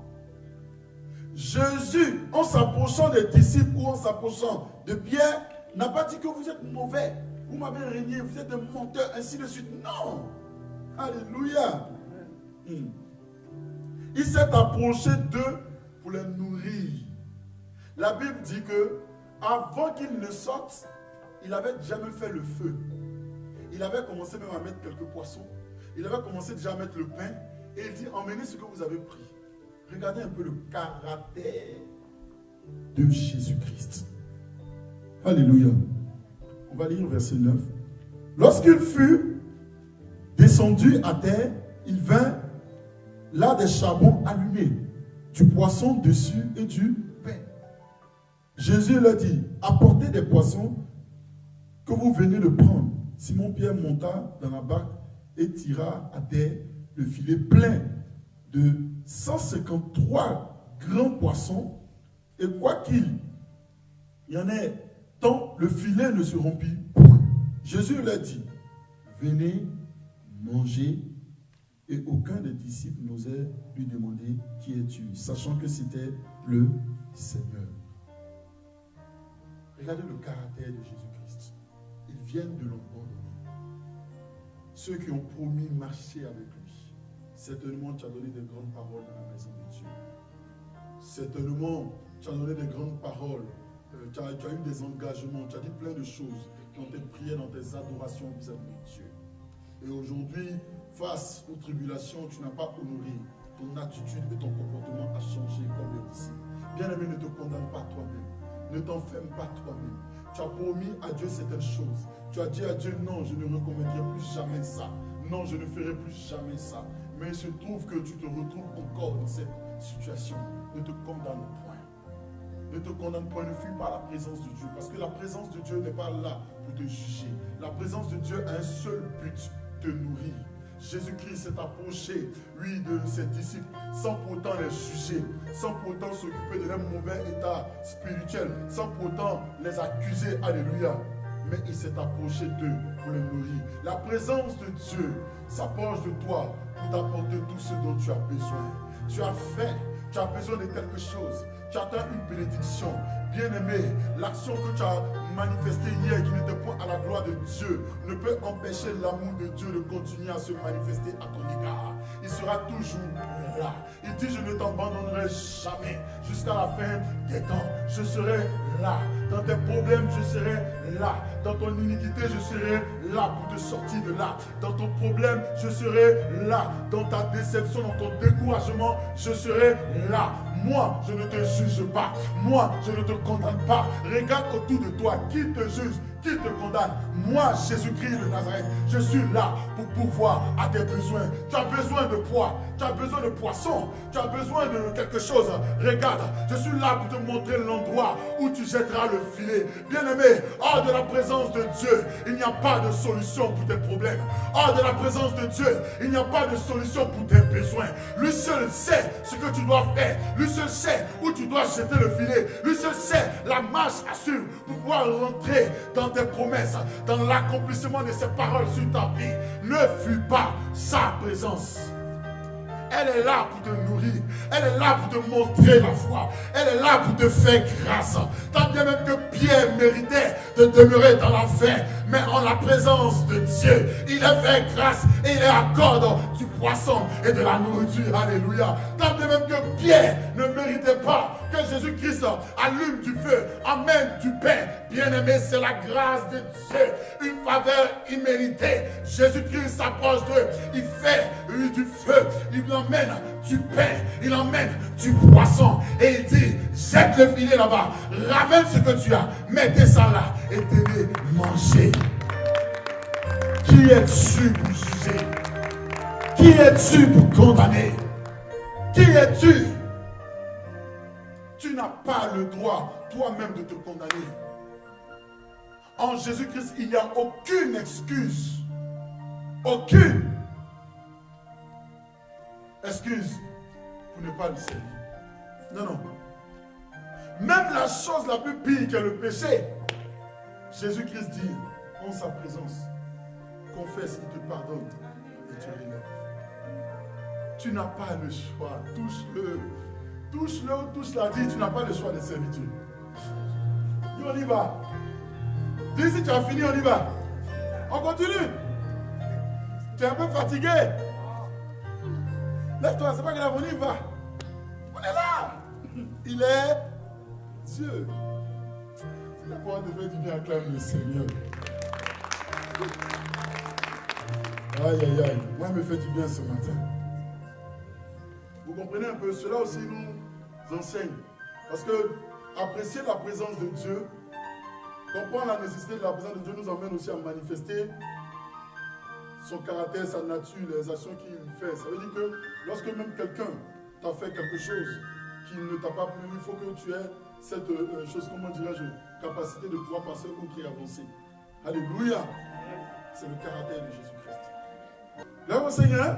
Jésus, en s'approchant des disciples ou en s'approchant de Pierre, n'a pas dit que vous êtes mauvais, vous m'avez régné, vous êtes un menteur, ainsi de suite. Non. Alléluia. Il s'est approché d'eux pour les nourrir. La Bible dit que avant qu'ils ne sortent, il avait déjà même fait le feu. Il avait commencé même à mettre quelques poissons. Il avait commencé déjà à mettre le pain. Et il dit, emmenez ce que vous avez pris. Regardez un peu le caractère de Jésus-Christ. Alléluia. On va lire verset 9. Lorsqu'il fut descendu à terre, il vint là des charbons allumés, du poisson dessus et du pain. Jésus leur dit, apportez des poissons que vous venez de prendre. Simon-Pierre monta dans la barque et tira à terre le filet plein de 153 grands poissons. Et quoi qu'il y en ait tant, le filet ne se rompit point. Jésus leur dit, venez manger. Et aucun des disciples n'osait lui demander qui es-tu, sachant que c'était le Seigneur. Regardez le caractère de Jésus-Christ. Ils viennent de l'abandonner. Ceux qui ont promis marcher avec lui. Certainement, tu as donné des grandes paroles dans la maison de Dieu. Certainement, tu as donné des grandes paroles. Tu as eu des engagements. Tu as dit plein de choses dans tes prières, dans tes adorations vis-à-vis de Dieu. Et aujourd'hui, face aux tribulations, tu n'as pas honoré. Ton attitude et ton comportement a changé comme les disciples. Bien-aimé, ne te condamne pas toi-même. Ne t'enferme pas toi-même. Tu as promis à Dieu certaines choses. Tu as dit à Dieu, non, je ne recommettrai plus jamais ça. Non, je ne ferai plus jamais ça. Mais il se trouve que tu te retrouves encore dans cette situation. Ne te condamne point. Ne te condamne point, ne fuis pas la présence de Dieu. Parce que la présence de Dieu n'est pas là pour te juger. La présence de Dieu a un seul but, te nourrir. Jésus-Christ s'est approché, lui, de ses disciples, sans pourtant les juger, sans pourtant s'occuper de leur mauvais état spirituel, sans pourtant les accuser, alléluia. Mais il s'est approché d'eux pour les nourrir. La présence de Dieu s'approche de toi pour t'apporter tout ce dont tu as besoin. Tu as faim, tu as besoin de quelque chose, tu attends une bénédiction. Bien-aimé, l'action que tu as manifestée hier qui n'était point à la gloire de Dieu ne peut empêcher l'amour de Dieu de continuer à se manifester à ton égard. Il sera toujours là. Il dit, je ne t'abandonnerai jamais jusqu'à la fin des temps. Je serai là. Dans tes problèmes, je serai là. Dans ton iniquité, je serai là pour te sortir de là. Dans ton problème, je serai là. Dans ta déception, dans ton découragement, je serai là. Moi, je ne te juge pas. Moi, je ne te condamne pas. Regarde autour de toi. Qui te juge? Qui te condamne? Moi, Jésus-Christ de Nazareth, je suis là pour pourvoir à tes besoins. Tu as besoin de poids. Tu as besoin de poisson. Tu as besoin de quelque chose. Regarde, je suis là pour te montrer l'endroit où tu jetteras le filet. Bien-aimé, hors de la présence de Dieu, il n'y a pas de solution pour tes problèmes. Hors de la présence de Dieu, il n'y a pas de solution pour tes besoins. Lui seul sait ce que tu dois faire. Lui Lui seul sait où tu dois jeter le filet. Lui seul sait la marche à suivre pour pouvoir rentrer dans tes promesses, dans l'accomplissement de ses paroles sur ta vie. Ne fuis pas sa présence. Elle est là pour te nourrir. Elle est là pour te montrer la foi. Elle est là pour te faire grâce. Tant bien même que Pierre méritait de demeurer dans l'enfer, mais en la présence de Dieu, il est fait grâce et il accorde du poisson et de la nourriture. Alléluia. Tant bien même que Pierre ne méritait pas que Jésus-Christ allume du feu, amène du pain. Bien-aimé, c'est la grâce de Dieu. Une faveur imméritée. Jésus-Christ s'approche d'eux. Il fait du feu. Il emmène du pain. Il emmène du poisson. Et il dit, jette le filet là-bas. Ramène ce que tu as. Mettez ça là. Et tenez, mangez. Qui es-tu pour juger? Qui es-tu pour condamner? Qui es-tu? Tu n'as pas le droit toi-même de te condamner. En Jésus-Christ, il n'y a aucune excuse. Aucune excuse pour ne pas le servir. Non, non. Même la chose la plus pire que le péché, Jésus-Christ dit, en sa présence, confesse, il te pardonne et tu relèves. Tu n'as pas le choix. Touche-le. Touche-le ou touche-la. Dis, tu n'as pas le choix de servir Dieu. Dis, on y va. Dis, si tu as fini, on y va. On continue. Tu es un peu fatigué. Lève-toi, c'est pas grave, on y va. On est là. Il est Dieu. C'est la foi de faire du bien, acclame le Seigneur. Aïe, aïe, aïe. Moi, il me fait du bien ce matin. Vous comprenez un peu, cela aussi nous enseigne. Parce que apprécier la présence de Dieu, comprendre la nécessité de la présence de Dieu nous emmène aussi à manifester son caractère, sa nature, les actions qu'il fait. Ça veut dire que lorsque même quelqu'un t'a fait quelque chose qui ne t'a pas plu, il faut que tu aies cette chose, comment dirais-je, capacité de pouvoir passer outre et avancer. Alléluia. C'est le caractère de Jésus-Christ. Là, au Seigneur.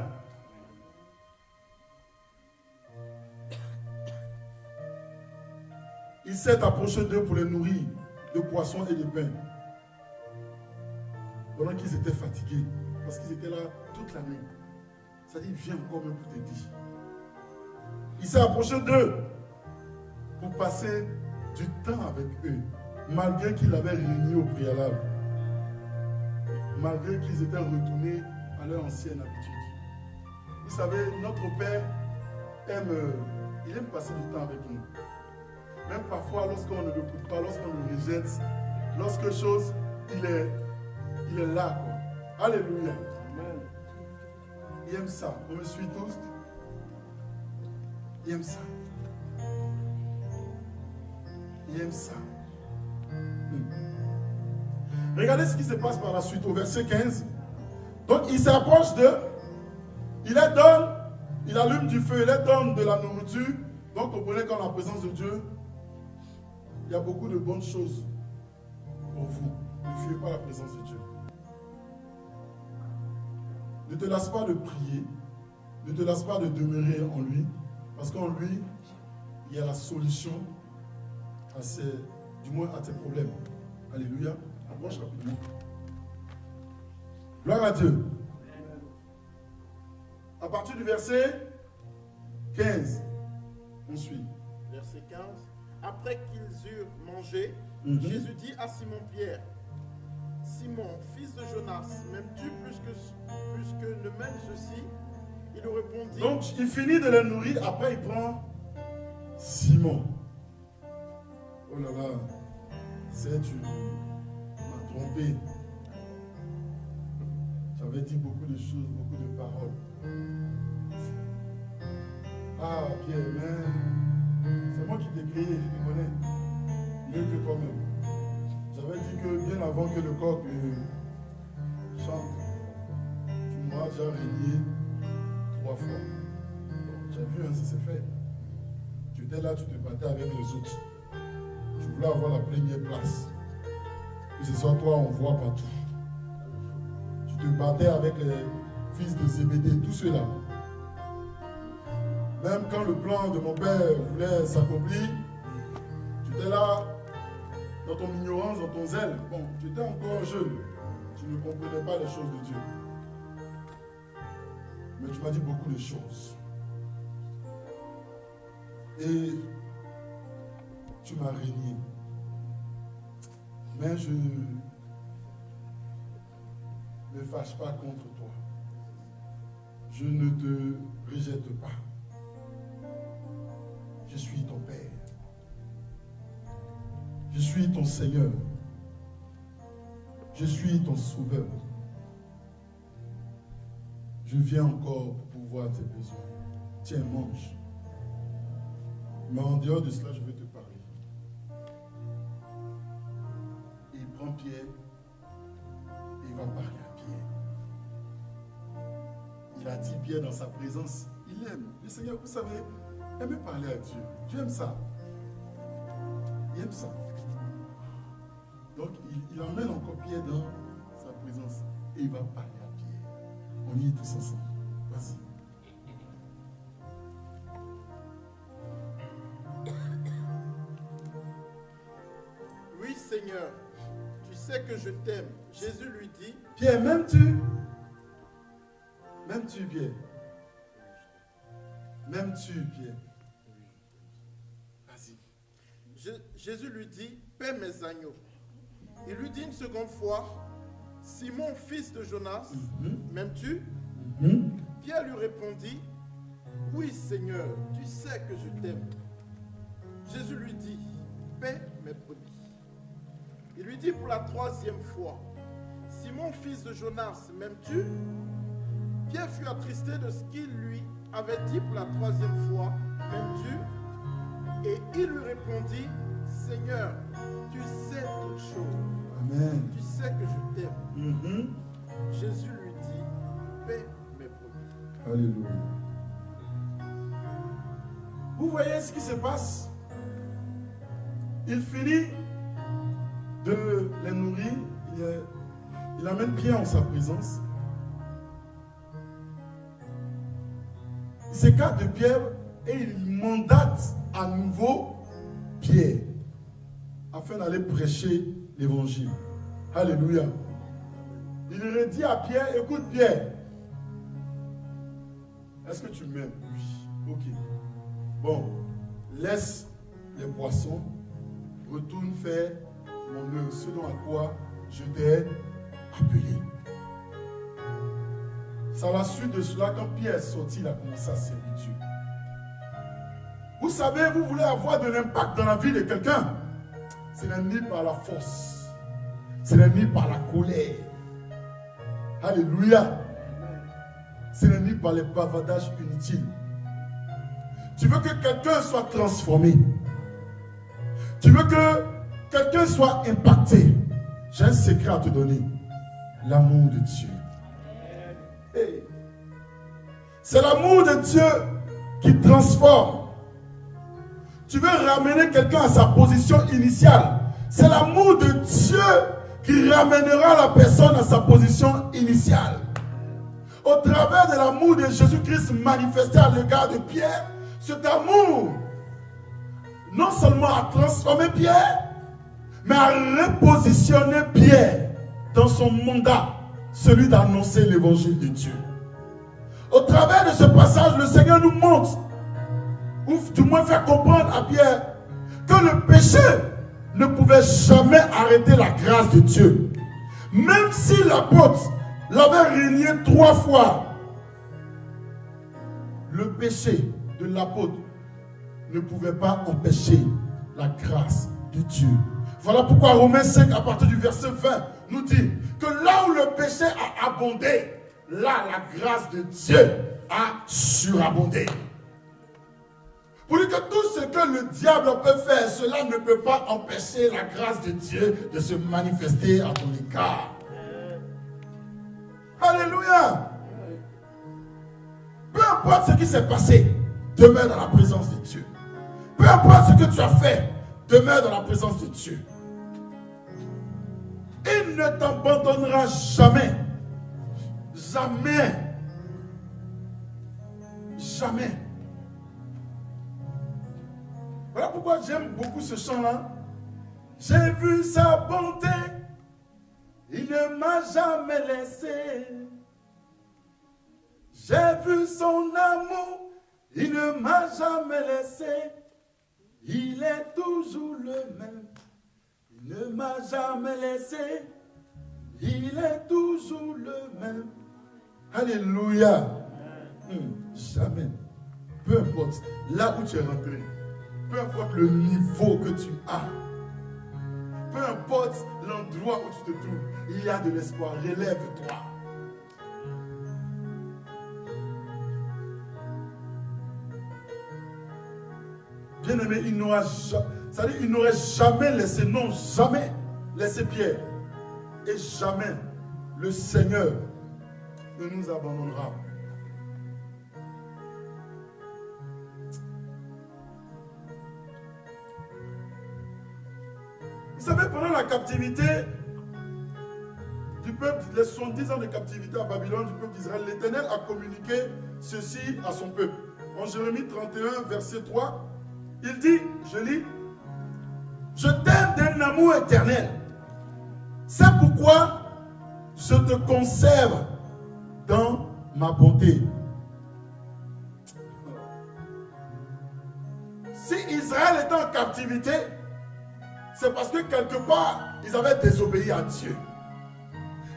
Il s'est approché d'eux pour les nourrir de poissons et de pain. Pendant qu'ils étaient fatigués, parce qu'ils étaient là toute la nuit. Ça dit, viens encore même pour te dire. Il s'est approché d'eux pour passer du temps avec eux, malgré qu'ils l'avaient réunis au préalable. Malgré qu'ils étaient retournés à leur ancienne habitude. Vous savez, notre Père il aime passer du temps avec nous. Même parfois, lorsqu'on ne l'écoute pas, lorsqu'on le rejette, lorsque chose, il est là, quoi. Alléluia. Amen. Il aime ça. On me suit tous. Il aime ça. Il aime ça. Regardez ce qui se passe par la suite au verset 15. Donc, il s'approche d'eux. Il les donne. Il allume du feu. Il les donne de la nourriture. Donc, comprenez qu'en la présence de Dieu, il y a beaucoup de bonnes choses pour vous. Ne fuyez pas la présence de Dieu. Ne te lasse pas de prier. Ne te lasse pas de demeurer en lui. Parce qu'en lui, il y a la solution à tes problèmes. Alléluia. Approche rapidement. Gloire à Dieu. À partir du verset 15, on suit. Verset 15. Après qu'ils eurent mangé, Jésus dit à Simon-Pierre, Simon, fils de Jonas, m'aimes-tu plus que ne m'aime ceci? Il lui répondit. Donc il finit de les nourrir, après il prend Simon. Oh là là, tu m'as trompé. J'avais dit beaucoup de choses, beaucoup de paroles. Ah Pierre, mais c'est moi qui t'ai créé, je te connais mieux que toi-même. J'avais dit que bien avant que le coq chante, tu m'as déjà régné 3 fois. Bon, j'ai vu, hein, ça s'est fait. Tu étais là, tu te battais avec les autres. Tu voulais avoir la première place. Que ce soit toi, on voit partout. Tu te battais avec les fils de Zébédée, tous ceux-là. Même quand le plan de mon père voulait s'accomplir, tu étais là, dans ton ignorance, dans ton zèle. Bon, tu étais encore jeune. Tu ne comprenais pas les choses de Dieu. Mais tu m'as dit beaucoup de choses. Et tu m'as régné. Mais je ne me fâche pas contre toi. Je ne te rejette pas. Je suis ton Père. Je suis ton Seigneur. Je suis ton Sauveur. Je viens encore pour pouvoir tes besoins. Tiens, mange. Mais en dehors de cela, je vais te parler. Il prend Pierre et il va parler à Pierre. Il a dit Pierre dans sa présence. Il aime. Le Seigneur, vous savez, aimer parler à Dieu. Dieu aime ça. Il aime ça. Donc, il emmène encore Pierre dans sa présence et il va parler à Pierre. On y est tous ensemble. Vas-y. Oui, Seigneur, tu sais que je t'aime. Jésus lui dit, Pierre, m'aimes-tu? M'aimes-tu, Pierre? M'aimes-tu, Pierre? Vas-y. Jésus lui dit, paie mes agneaux. Il lui dit une seconde fois, Simon, fils de Jonas, m'aimes-tu? Pierre lui répondit, oui, Seigneur, tu sais que je t'aime. Jésus lui dit, paie mes brebis. Il lui dit pour la troisième fois, Simon, fils de Jonas, m'aimes-tu? Pierre fut attristé de ce qu'il lui avait dit pour la troisième fois, m'aimes-tu? Et il lui répondit, Seigneur, tu sais toutes choses. Amen. Tu sais que je t'aime. Jésus lui dit, paie mes brebis. Alléluia. Vous voyez ce qui se passe? Il finit de les nourrir. Il amène Pierre en sa présence. Il s'écarte de Pierre et il mandate à nouveau Pierre afin d'aller prêcher l'évangile. Alléluia. Il aurait dit à Pierre, écoute Pierre, est-ce que tu m'aimes? Oui. Ok. Bon, laisse les poissons, retourne faire mon œuvre, selon à quoi je t'ai appelé. C'est à la suite de cela, quand Pierre est sorti, il a commencé à servir Dieu. Vous savez, vous voulez avoir de l'impact dans la vie de quelqu'un. Ce n'est ni par la force, ce n'est ni par la colère. Alléluia. Ce n'est ni par les bavardages inutiles. Tu veux que quelqu'un soit transformé. Tu veux que quelqu'un soit impacté. J'ai un secret à te donner. L'amour de Dieu. Hey. C'est l'amour de Dieu qui transforme. Tu veux ramener quelqu'un à sa position initiale. C'est l'amour de Dieu qui ramènera la personne à sa position initiale. Au travers de l'amour de Jésus-Christ manifesté à l'égard de Pierre, cet amour non seulement a transformé Pierre, mais a repositionné Pierre dans son mandat, celui d'annoncer l'évangile de Dieu. Au travers de ce passage, le Seigneur nous montre, ou du moins faire comprendre à Pierre, que le péché ne pouvait jamais arrêter la grâce de Dieu. Même si l'apôtre l'avait régné 3 fois, le péché de l'apôtre ne pouvait pas empêcher la grâce de Dieu. Voilà pourquoi Romains 5, à partir du verset 20, nous dit que là où le péché a abondé, là la grâce de Dieu a surabondé. Pour dire que tout ce que le diable peut faire, cela ne peut pas empêcher la grâce de Dieu de se manifester à ton égard. Alléluia. Peu importe ce qui s'est passé, demeure dans la présence de Dieu. Peu importe ce que tu as fait, demeure dans la présence de Dieu. Il ne t'abandonnera jamais. Jamais. Jamais. pourquoi j'aime beaucoup ce chant-là. J'ai vu sa bonté, il ne m'a jamais laissé. J'ai vu son amour, il ne m'a jamais laissé. Il est toujours le même, il ne m'a jamais laissé. Il est toujours le même. Alléluia. Jamais. Peu importe là où tu es rentré, peu importe le niveau que tu as, peu importe l'endroit où tu te trouves, il y a de l'espoir. Relève-toi. Bien-aimé, il n'aurait jamais laissé, non, jamais laissé Pierre. Et jamais le Seigneur ne nous abandonnera. Vous savez, pendant la captivité du peuple, les 70 ans de captivité à Babylone du peuple d'Israël, l'Éternel a communiqué ceci à son peuple. En Jérémie 31, verset 3, il dit, je lis, « Je t'aime d'un amour éternel. C'est pourquoi je te conserve dans ma bonté. » Si Israël était en captivité, c'est parce que quelque part, ils avaient désobéi à Dieu.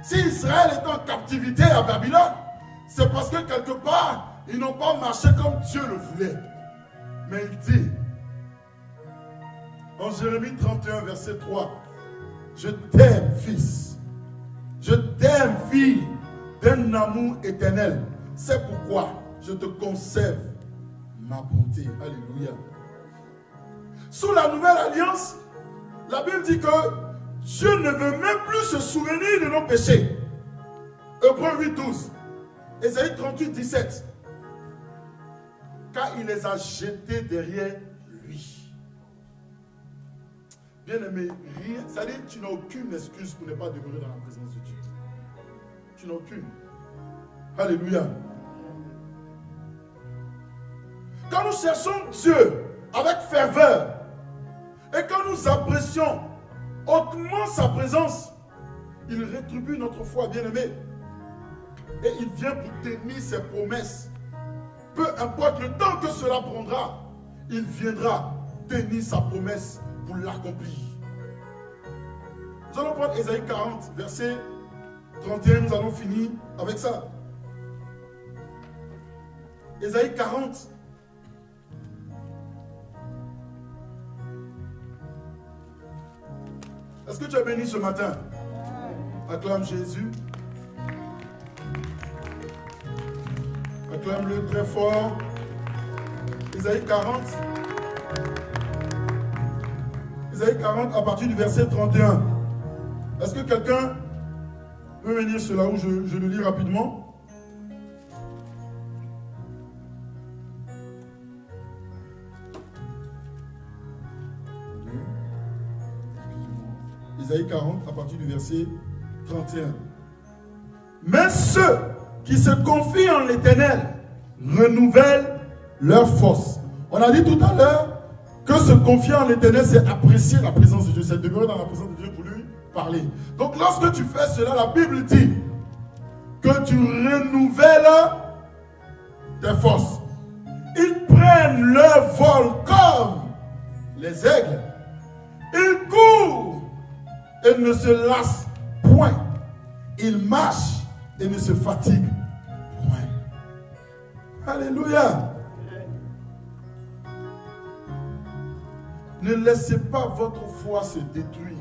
Si Israël était en captivité à Babylone, c'est parce que quelque part, ils n'ont pas marché comme Dieu le voulait. Mais il dit, en Jérémie 31, verset 3, « Je t'aime, fils. Je t'aime, fille, d'un amour éternel. C'est pourquoi je te conserve ma bonté. » Alléluia. Sous la nouvelle alliance, la Bible dit que Dieu ne veut même plus se souvenir de nos péchés. Hébreux 8, 12. Ésaïe 38, 17. Car il les a jetés derrière lui. Bien-aimé, rien, c'est-à-dire que tu n'as aucune excuse pour ne pas demeurer dans la présence de Dieu. Tu n'as aucune. Alléluia. Quand nous cherchons Dieu avec ferveur et quand nous apprécions hautement sa présence, il rétribue notre foi, bien-aimé. Et il vient pour tenir ses promesses. Peu importe le temps que cela prendra, il viendra tenir sa promesse pour l'accomplir. Nous allons prendre Ésaïe 40, verset 31, nous allons finir avec ça. Ésaïe 40. Est-ce que tu es béni ce matin? Acclame Jésus. Acclame-le très fort. Ésaïe 40. Ésaïe 40 à partir du verset 31. Est-ce que quelqu'un peut venir sur là où je le lis rapidement? Ésaïe 40 à partir du verset 31. Mais ceux qui se confient en l'Éternel renouvellent leur force. On a dit tout à l'heure que se confier en l'Éternel, c'est apprécier la présence de Dieu, c'est demeurer dans la présence de Dieu pour lui parler. Donc lorsque tu fais cela, la Bible dit que tu renouvelles tes forces. Ils prennent leur vol comme les aigles. Ils courent et ne se lassent point. Ils marchent et ne se fatiguent point. Alléluia. Ne laissez pas votre foi se détruire.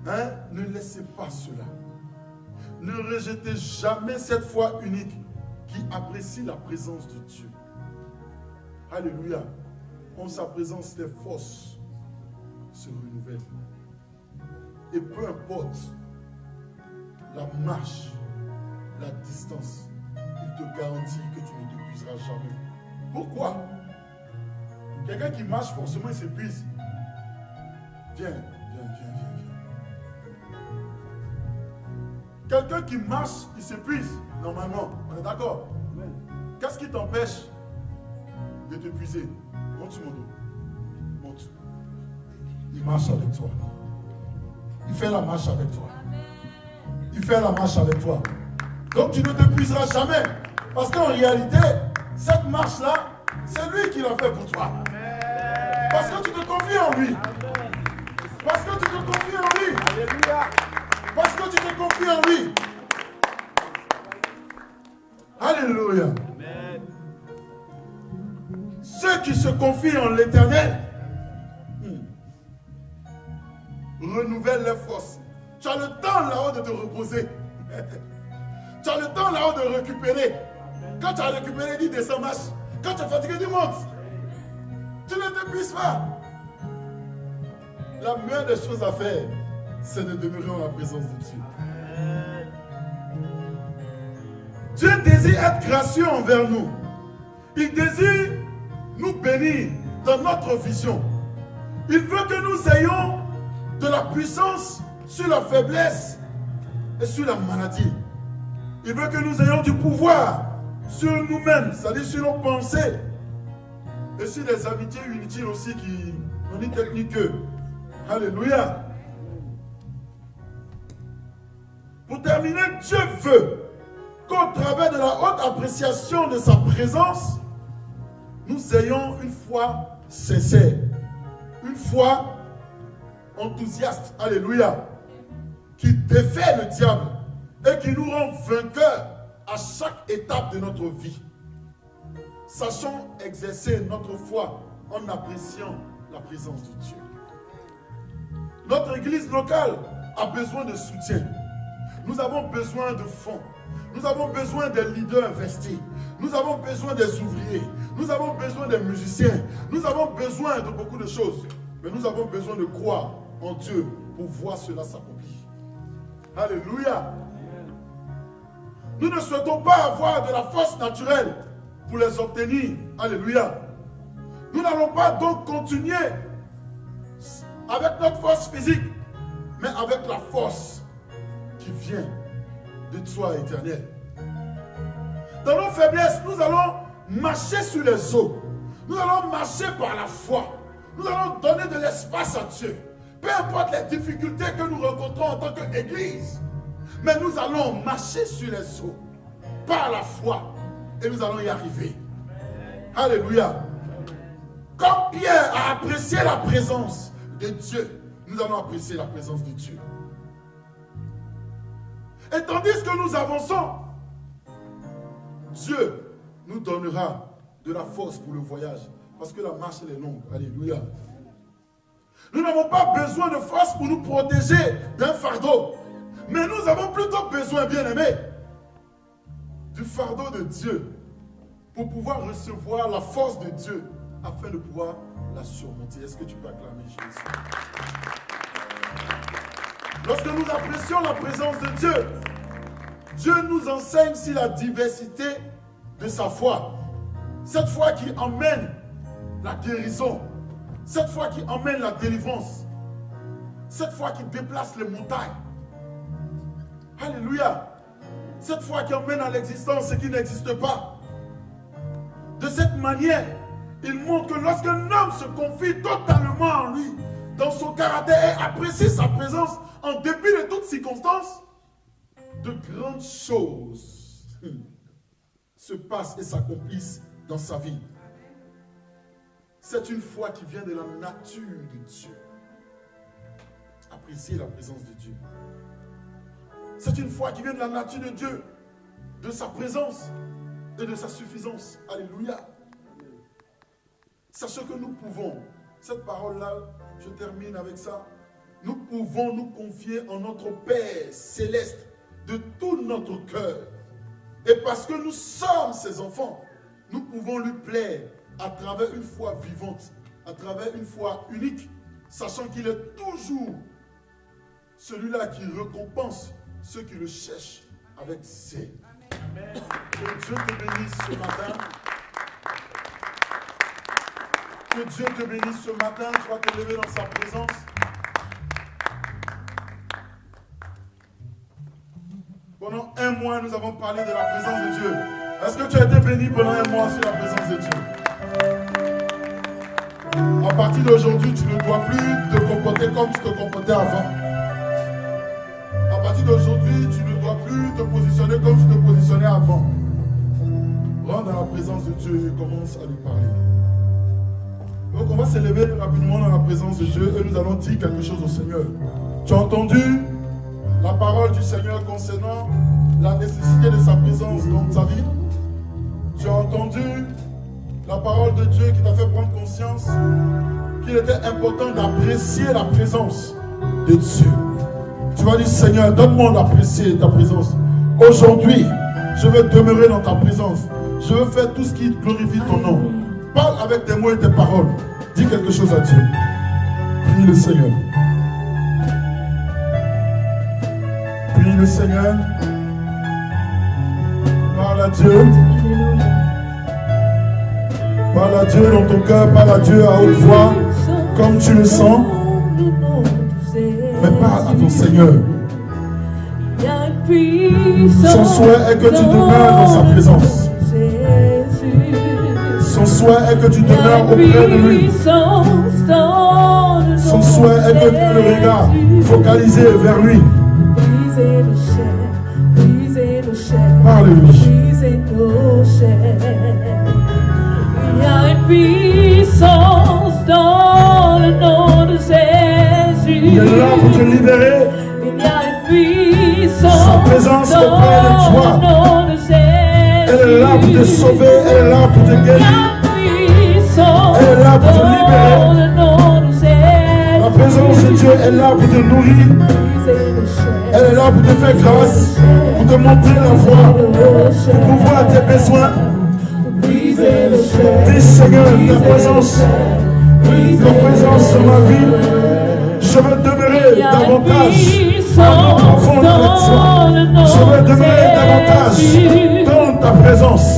Hein? Ne laissez pas cela. Ne rejetez jamais cette foi unique qui apprécie la présence de Dieu. Alléluia. En sa présence, les forces se renouvellent. Et peu importe la marche, la distance, il te garantit que tu ne t'épuiseras jamais. Pourquoi? Quelqu'un qui marche, forcément, il s'épuise. Viens. Quelqu'un qui marche, il s'épuise, normalement. On est d'accord? Qu'est-ce qui t'empêche de t'épuiser? Monte sur mon dos. il marche avec toi. Il fait la marche avec toi. Il fait la marche avec toi. Donc tu ne t'épuiseras jamais. Parce qu'en réalité, cette marche-là, c'est lui qui l'a fait pour toi. Parce que tu te confies en lui. Parce que tu te confies en lui. Alléluia. Parce que tu te confies en lui. Alléluia. Amen. Ceux qui se confient en l'Éternel renouvellent leurs forces. Tu as le temps là-haut de te reposer. Tu as le temps là-haut de récupérer. Quand tu as récupéré, dis descends, marche. Quand tu es fatigué, dis monte. Tu ne t'épuises pas. La meilleure des choses à faire, c'est de demeurer en la présence de Dieu. Dieu désire être gracieux envers nous. Il désire nous bénir dans notre vision. Il veut que nous ayons de la puissance sur la faiblesse et sur la maladie. Il veut que nous ayons du pouvoir sur nous-mêmes, c'est-à-dire sur nos pensées et sur les amitiés inutiles aussi qui n'ont ni tête ni queue. Alléluia. Pour terminer, Dieu veut qu'au travers de la haute appréciation de sa présence, nous ayons une foi sincère, une foi enthousiaste, alléluia, qui défait le diable et qui nous rend vainqueurs à chaque étape de notre vie. Sachons exercer notre foi en appréciant la présence de Dieu. Notre église locale a besoin de soutien. Nous avons besoin de fonds. Nous avons besoin des leaders investis. Nous avons besoin des ouvriers. Nous avons besoin des musiciens. Nous avons besoin de beaucoup de choses. Mais nous avons besoin de croire en Dieu pour voir cela s'accomplir. Alléluia. Nous ne souhaitons pas avoir de la force naturelle pour les obtenir. Alléluia. Nous n'allons pas donc continuer avec notre force physique, mais avec la force qui vient de toi éternel. Dans nos faiblesses, nous allons marcher sur les eaux. Nous allons marcher par la foi. Nous allons donner de l'espace à Dieu. Peu importe les difficultés que nous rencontrons en tant qu'Église, mais nous allons marcher sur les eaux par la foi et nous allons y arriver. Alléluia. Comme Pierre a apprécié la présence de Dieu, nous allons apprécier la présence de Dieu. Et tandis que nous avançons, Dieu nous donnera de la force pour le voyage. Parce que la marche elle est longue. Alléluia. Nous n'avons pas besoin de force pour nous protéger d'un fardeau. Mais nous avons plutôt besoin, bien-aimés, du fardeau de Dieu pour pouvoir recevoir la force de Dieu afin de pouvoir la surmonter. Est-ce que tu peux acclamer Jésus? Lorsque nous apprécions la présence de Dieu, Dieu nous enseigne sur la diversité de sa foi. Cette foi qui emmène la guérison. Cette foi qui emmène la délivrance. Cette foi qui déplace les montagnes. Alléluia. Cette foi qui emmène à l'existence ce qui n'existe pas. De cette manière, il montre que lorsqu'un homme se confie totalement en lui, dans son caractère et apprécie sa présence en dépit de toutes circonstances, de grandes choses se passent et s'accomplissent dans sa vie. C'est une foi qui vient de la nature de Dieu. Apprécier la présence de Dieu. C'est une foi qui vient de la nature de Dieu, de sa présence et de sa suffisance. Alléluia. Sachez que nous pouvons, cette parole-là, je termine avec ça, nous pouvons nous confier en notre Père céleste de tout notre cœur. Et parce que nous sommes ses enfants, nous pouvons lui plaire à travers une foi vivante, à travers une foi unique, sachant qu'il est toujours celui-là qui récompense ceux qui le cherchent avec zèle. Que Dieu te bénisse ce matin. Que Dieu te bénisse ce matin. Tu vas te lever dans sa présence. Pendant un mois, nous avons parlé de la présence de Dieu. Est-ce que tu as été béni pendant un mois sur la présence de Dieu? À partir d'aujourd'hui, tu ne dois plus te comporter comme tu te comportais avant. À partir d'aujourd'hui, tu ne dois plus te positionner comme tu te positionnais avant. Rentre dans la présence de Dieu et commence à lui parler. Donc on va s'élever rapidement dans la présence de Dieu et nous allons dire quelque chose au Seigneur. Tu as entendu la parole du Seigneur concernant la nécessité de sa présence dans ta vie. Tu as entendu la parole de Dieu qui t'a fait prendre conscience qu'il était important d'apprécier la présence de Dieu. Tu vas dire, Seigneur, donne-moi d'apprécier ta présence. Aujourd'hui, je veux demeurer dans ta présence. Je veux faire tout ce qui glorifie ton nom. Parle avec tes mots et tes paroles. Dis quelque chose à Dieu. Prie le Seigneur. Prie le Seigneur. Parle à Dieu. Parle à Dieu dans ton cœur. Parle à Dieu à haute voix. Comme tu le sens. Mais parle à ton Seigneur. Son souhait est que tu demeures dans sa présence. Son souhait est que tu demeures auprès de lui. Son souhait est que tu le regardes focalisé vers lui. Parle-lui. Il y a une puissance dans le nom de Jésus. Il est là pour te libérer. Il y a une puissance sa présence auprès de toi. Elle est là pour te sauver, elle est là pour te guérir. Elle est là pour te libérer. La présence de Dieu est là pour te nourrir. Elle est là pour te faire grâce, pour te montrer la voie, pour pouvoir tes besoins. Dis Seigneur, ta présence dans ma vie. Je veux demeurer davantage enfant de toi. Je veux demeurer davantage dans ta présence.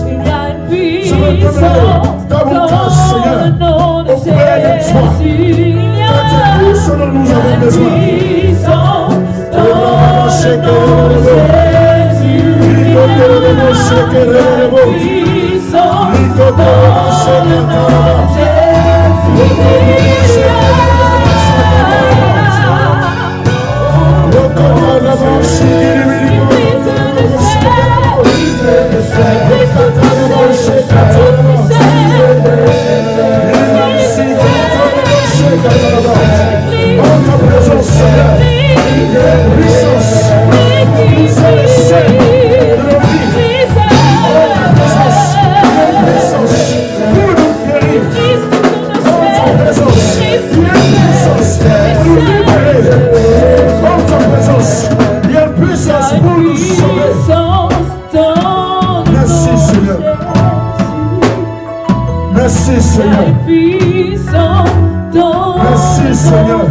Je veux demeurer davantage, Seigneur, auprès de toi. Car c'est tout ce dont nous avons besoin. Merci Seigneur. Merci Seigneur.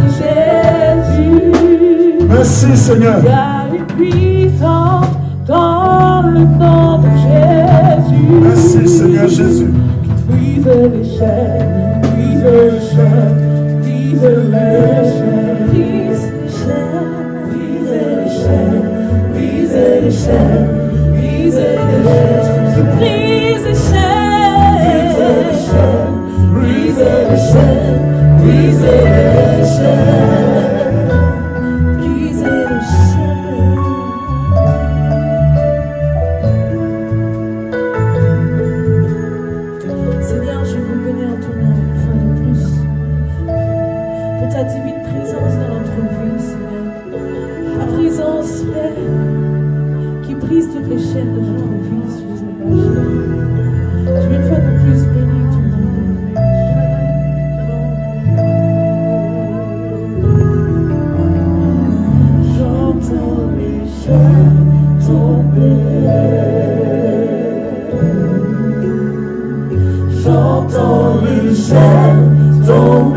Merci Seigneur. Il y a une puissance dans le nom de Jésus. Merci Seigneur Jésus. Brise les chaînes, brise les chaînes, brise les chaînes, brise les chaînes, brise les chaînes, brise les chaînes, brise les chaînes, brise les chaînes, brise les chaînes, brise les chaînes. J'entends les chaînes tomber.